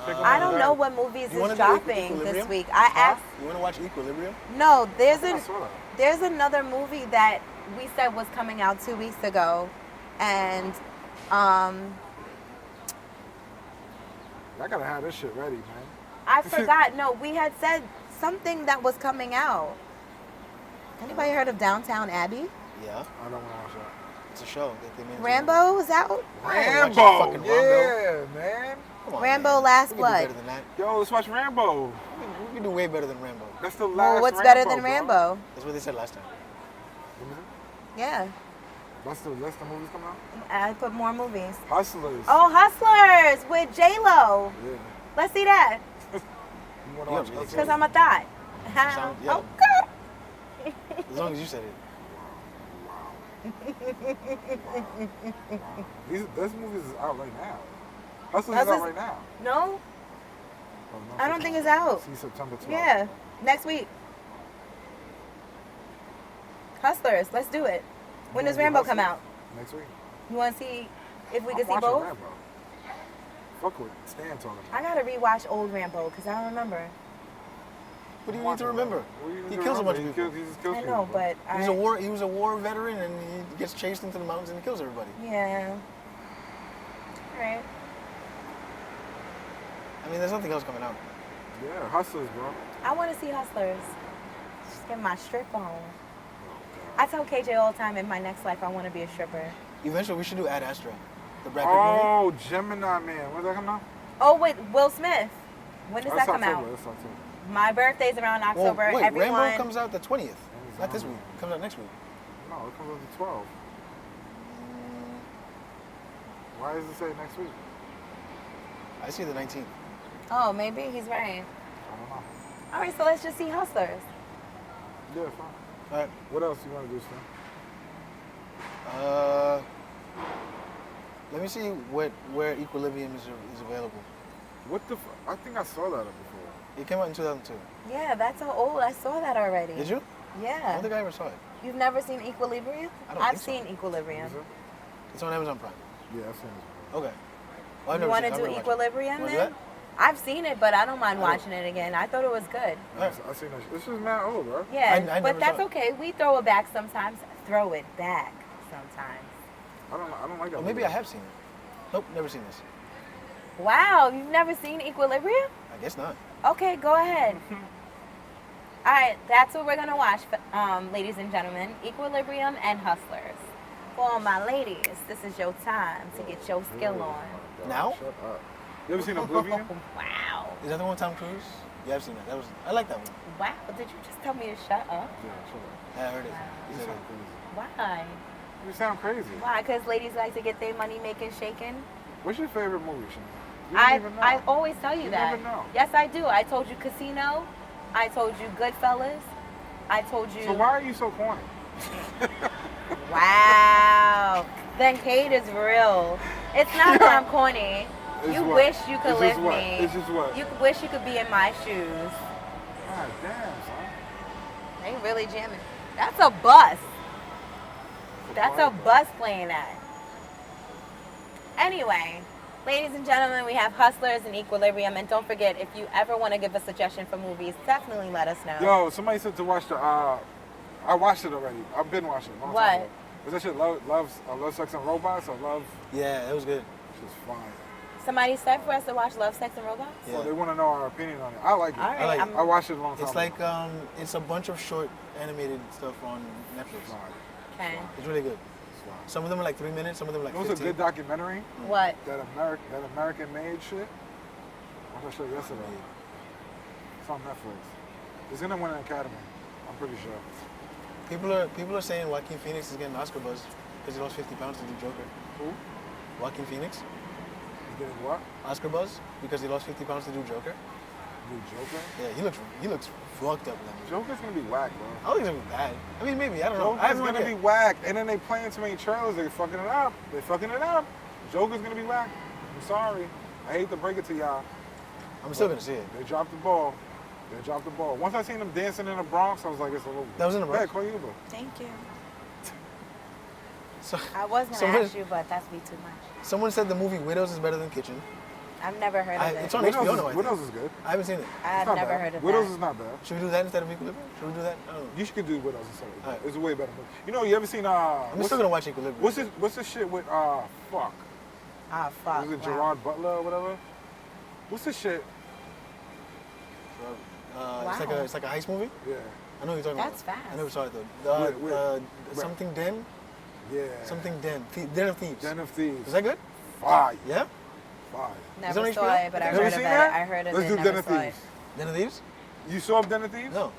A: I don't know what movies is dropping this week. I asked.
C: You want to watch Equilibrium?
A: No, there's another movie that we said was coming out 2 weeks ago, and
B: I gotta have this shit ready, man.
A: I forgot. No, we had said something that was coming out. Anybody heard of Downtown Abbey?
C: Yeah.
B: I don't want to watch that.
C: It's a show that they made.
A: Rambo is out.
B: Rambo, yeah, man.
C: On,
A: Rambo
C: man.
A: Last
C: We
A: Blood.
C: can do better than that.
B: Yo, let's watch Rambo.
C: We can do way better than Rambo.
B: That's the last.
A: Well, what's
B: Rambo,
A: better than
B: bro.
A: Rambo?
C: That's what they said last time.
A: Yeah.
B: That's the movies coming out?
A: I put more movies.
B: Hustlers.
A: Oh, Hustlers with J-Lo.
B: Yeah.
A: Let's see that.
B: You want to watch Hustlers?
A: Because I'm a thought.
C: Yeah.
A: Okay.
C: As long as you said it.
B: This movie is out right now. Hustlers is out right now.
A: No,
B: Oh, no,
A: I don't think it's out.
B: See September 12th.
A: Yeah, next week. Hustlers, let's do it. When does Rambo come out?
B: Next week.
A: You want to see if we can see
B: watching
A: both?
B: Rambo. Fuck with Stan talking about.
A: I gotta rewatch old Rambo because I don't remember.
C: What do you need to remember? He kills a bunch of people.
B: He just kills
A: I
B: people,
A: know,
B: bro.
A: but
C: He was a war veteran, and he gets chased into the mountains and kills everybody.
A: Yeah. All right.
C: I mean, there's nothing else coming out.
B: Yeah, Hustlers, bro.
A: I want to see Hustlers. Just get my strip on. I tell KJ all the time, in my next life, I want to be a stripper.
C: Eventually, we should do Ad Astra, the Brad Pitt movie.
B: Oh, Gemini Man. When's that come out?
A: Oh, wait, Will Smith. When does that come
B: October.
A: out?
B: That's October.
A: My birthday's around October.
C: Wait,
A: Everyone.
C: Rambo comes out the 20th. Not this week. It comes out next week.
B: No, it comes out the 12th. Why does it say next week?
C: I see the 19th.
A: Oh, maybe he's right.
B: I don't know.
A: All right, so let's just see Hustlers.
B: Yeah, fine.
C: All right.
B: What else you want to do, Stan?
C: Let me see where Equilibrium is available.
B: What the I think I saw that before.
C: It came out in 2002.
A: Yeah, that's so old. I saw that already.
C: Did you? I
A: Yeah.
C: don't think I ever saw it.
A: You've never seen Equilibrium?
C: I don't
A: I've
C: think so.
A: seen Equilibrium.
B: Is it?
C: It's on Amazon Prime.
B: Yeah, I've seen it.
C: Okay. Well, I've
A: You
C: never
A: want
C: seen
A: to
C: it.
A: do
C: I'm gonna watch it.
A: Equilibrium
C: You wanna do
A: then?
C: that?
A: I've seen it, but I don't mind
C: I don't-
A: watching it again. I thought it was good.
C: All right.
B: I seen that. This is mad old, bro.
A: Yeah,
C: I never
A: but that's
C: saw it.
A: okay. We throw it back sometimes. Throw it back sometimes.
B: I don't like that.
C: Well, maybe
B: movie.
C: I have seen it. Nope, never seen this.
A: Wow, you've never seen Equilibrium?
C: I guess not.
A: Okay, go ahead. All right, that's what we're gonna watch, ladies and gentlemen. Equilibrium and Hustlers. For all my ladies, this is your time to get your skill on.
C: Now?
B: Shut up. You ever seen Oblivion?
A: Wow.
C: Is that the one with Tom Cruise? Yeah, I've seen that. I like that one.
A: Wow, did you just tell me to shut up?
B: Yeah, shut up.
C: Yeah, I heard it.
B: You
C: He said
B: sound
C: it.
B: crazy.
A: Why?
B: You sound crazy.
A: Why? Because ladies like to get their money making shaken?
B: What's your favorite movie, Shane? You don't even know.
A: I always tell you
B: You
A: that.
B: never know.
A: Yes, I do. I told you Casino. I told you Goodfellas. I told you.
B: So why are you so corny?
A: Wow. Then Kate is real. It's not that I'm corny.
B: It's
A: You
B: what?
A: wish you could
B: It's
A: live
B: just what?
A: me.
B: It's just what?
A: You wish you could be in my shoes.
B: God damn, son.
A: They really jamming. That's a bus. That's a bus playing that. Anyway, ladies and gentlemen, we have Hustlers and Equilibrium. And don't forget, if you ever want to give a suggestion for movies, definitely let us know.
B: Yo, somebody said to watch the. I watched it already. I've been watching it.
A: What?
B: Was that shit Love, Sex, and Robots or Love?
C: Yeah, it was good.
B: It's fine.
A: Somebody said for us to watch Love, Sex, and Robots?
C: Yeah.
B: So they want to know our opinion on it. I like it.
A: All right.
C: I like it.
B: I watched it a long time
C: It's
B: ago.
C: like it's a bunch of short animated stuff on Netflix.
B: It's fine.
A: Okay.
C: It's really good.
B: It's fine.
C: Some of them are like 3 minutes. Some of them are like
B: It was
C: 15.
B: a good documentary.
A: What?
B: That American-made shit. I watched that shit yesterday. It's on Netflix. It's gonna win an Academy. I'm pretty sure.
C: People are saying Joaquin Phoenix is getting Oscar buzz because he lost 50 pounds to do Joker.
B: Who?
C: Joaquin Phoenix,
B: He's getting what?
C: Oscar buzz because he lost 50 pounds to do Joker.
B: New Joker?
C: Yeah, he looks fucked up in that movie.
B: Joker's gonna be whack, bro.
C: I don't think it's gonna be bad. I mean, maybe, I don't know. I
B: Joker's
C: have no
B: gonna
C: idea.
B: be whack, and then they playing too many trailers. They're fucking it up. Joker's gonna be whack. I'm sorry. I hate to break it to y'all.
C: I'm still gonna see it.
B: They dropped the ball. Once I seen them dancing in the Bronx, I was like, it's a little.
C: That was in the Bronx?
B: Yeah, call you Uber.
A: Thank you.
C: So,
A: I was going to ask you, but that's be too much.
C: someone said the movie Widows is better than Kitchen.
A: I've never heard of it.
C: It's on HBO now, I think.
B: Widows is good.
C: I haven't seen it.
A: I've
B: It's not
A: never
B: bad.
A: heard of
B: Widows
A: that.
B: is not bad.
C: Should we do that instead of Equilibrium? Should we do that? I don't know.
B: You should do Widows instead of
C: Alright.
B: Equilibrium. It's a way better movie. You know, you ever seen
C: I'm still gonna watch Equilibrium.
B: What's this shit with fuck?
A: Ah, fuck.
B: Was it
A: wow.
B: Gerard Butler or whatever? What's this shit?
C: It's like a heist movie.
B: Yeah.
C: I know what you're talking
A: That's
C: about.
A: fast.
C: I never saw it though.
B: Wait.
C: Something Den.
B: Yeah.
C: Something Den. Den of Thieves.
B: Den of Thieves.
C: Is that good?
B: Fire.
C: Yeah.
B: Fire.
A: Never
C: on
A: saw
C: HBO?
A: it, but I
B: Never
A: heard of
B: seen
A: it.
B: that?
A: I heard of
B: Let's
A: it.
B: do
A: Never
B: Den of
A: saw it.
B: Thieves.
C: Den of Thieves?
B: You saw Den of Thieves?
C: No.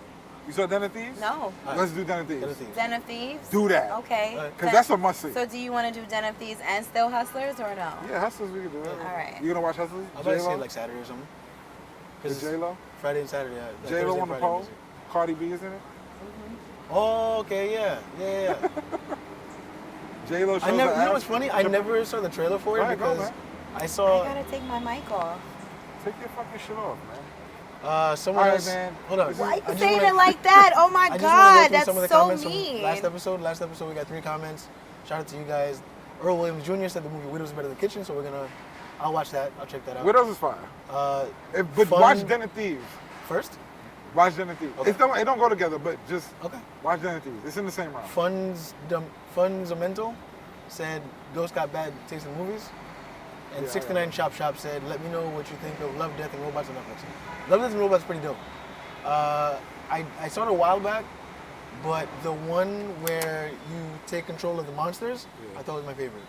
B: You saw Den of Thieves?
A: No.
C: Alright.
B: Let's do Den of Thieves.
C: Den of Thieves.
A: Den of Thieves?
B: Do that.
A: Okay.
C: Alright.
B: Because that's a must see.
A: So do you want to do Den of Thieves and still Hustlers or no?
B: Yeah, Hustlers, we can do that.
A: All right.
B: You gonna watch Hustlers?
C: I'll probably see
B: J-Lo?
C: it like Saturday or something.
B: With
C: it's
B: J-Lo?
C: Friday and Saturday. Yeah. Like
B: J-Lo
C: Thursday,
B: on the
C: Friday,
B: pole?
C: busy.
B: Cardi B is in it?
C: Oh, okay, yeah.
B: J-Lo shows
C: I never.
B: her
C: You know what's
B: ass.
C: funny? I never saw the trailer for it
B: Alright, go,
C: because
B: man.
C: I
A: I
C: saw
A: gotta take my mic off.
B: Take your fucking shit off, man.
C: someone
B: Alright,
C: else.
B: man.
C: Hold on.
A: Why
C: I
A: you
C: just
A: saying
C: wanna-
A: it like that? Oh my
C: I just wanna go
A: God,
C: through
A: that's
C: some of the
A: so
C: comments from
A: mean.
C: last episode. Last episode we got 3 comments. Shout out to you guys. Earl Williams Jr. said the movie Widows is better than Kitchen, so I'll watch that. I'll check that out.
B: Widows is fire. But
C: Fun-
B: watch Den of Thieves.
C: First,
B: Watch Den of Thieves.
C: Okay.
B: It don't go together, but just
C: okay.
B: watch Den of Thieves. It's in the same round.
C: Funzamental said Ghost got bad taste in movies. And
B: Yeah,
C: 69 Shop said, let me know what you think of Love, Death, and Robots on Netflix. Love, Death, and Robots is pretty dope. I saw it a while back, but the one where you take control of the monsters,
B: Yeah.
C: I thought was my favorite.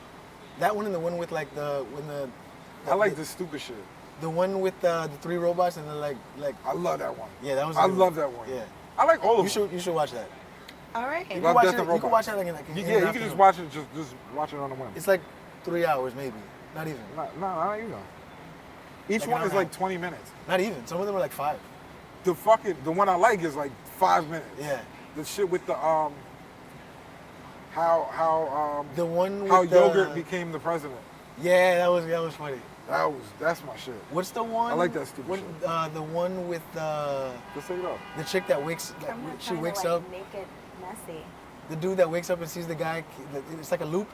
C: That one and the one with like
B: I like this stupid shit.
C: the one with the 3 robots and then like
B: I love that one.
C: yeah, that was.
B: I
C: good
B: love that one.
C: Yeah,
B: I like all of them.
C: you should watch that.
A: All right.
C: You can
B: Love,
C: watch
B: Death,
C: it.
B: and
C: You can
B: Robots.
C: watch that like in
B: Yeah,
C: an
B: you can
C: afternoon.
B: just watch it. Just watch it on the whim.
C: It's like 3 hours maybe, not even.
B: Not even. Each
C: Like
B: one
C: an
B: is
C: hour.
B: like 20 minutes.
C: Not even. Some of them are like 5.
B: The one I like is like 5 minutes.
C: Yeah.
B: The shit with the how
C: The one with
B: how
C: the,
B: yogurt became the president.
C: Yeah, that was funny.
B: That's my shit.
C: What's the one?
B: I like that stupid shit.
C: The one with
B: Let's take it up.
C: the chick that wakes.
A: I'm not
C: She
A: trying
C: wakes
A: to, like,
C: up.
A: make it messy.
C: The dude that wakes up and sees the guy. It's like a loop.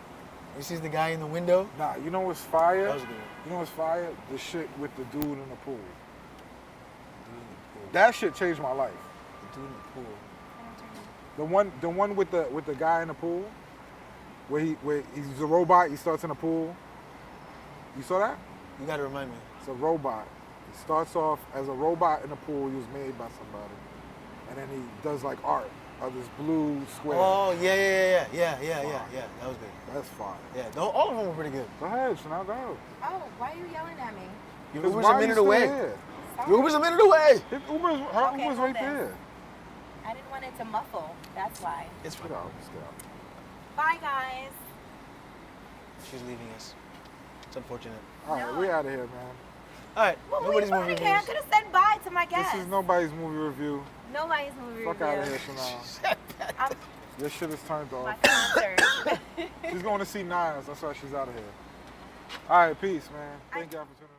C: He sees the guy in the window.
B: Nah, you know what's fire?
C: That was a good one.
B: You know what's fire? The shit with the dude in the pool. That shit changed my life.
C: The dude in the pool.
B: The one with the guy in the pool, where he's a robot. He starts in the pool. You saw that?
C: You gotta remind me.
B: It's a robot. He starts off as a robot in a pool. He was made by somebody, and then he does like art of this blue square.
C: Oh yeah. That was good.
B: That's fine.
C: Yeah, all of them were pretty good.
B: Go ahead, Chanel. Go.
A: Oh, why are you yelling at me?
C: Your
B: 'Cause
C: Uber's
B: why
C: a
B: are you
C: minute
B: still
C: away.
B: here?
C: Your Uber's a minute away.
B: Her
A: Okay,
B: Uber's
A: hold
B: right
A: this.
B: there.
A: I didn't want it to muffle. That's why.
C: It's fine.
B: Get out. Just get out.
A: Bye, guys.
C: She's leaving us. It's unfortunate.
B: All right,
A: No.
B: we out of here, man.
C: All right,
A: Well,
C: nobody's
A: we
C: movie
A: here. I
C: reviews.
A: could have said bye to my guests.
B: This is nobody's movie review.
A: Nobody's movie
B: Fuck
A: review.
B: out of here, Chanel.
A: I'm
B: Your shit is turned
A: my
B: off.
A: concert.
B: She's going to see Niles. That's why she's out of here. All right, peace, man. Thank y'all for tuning in.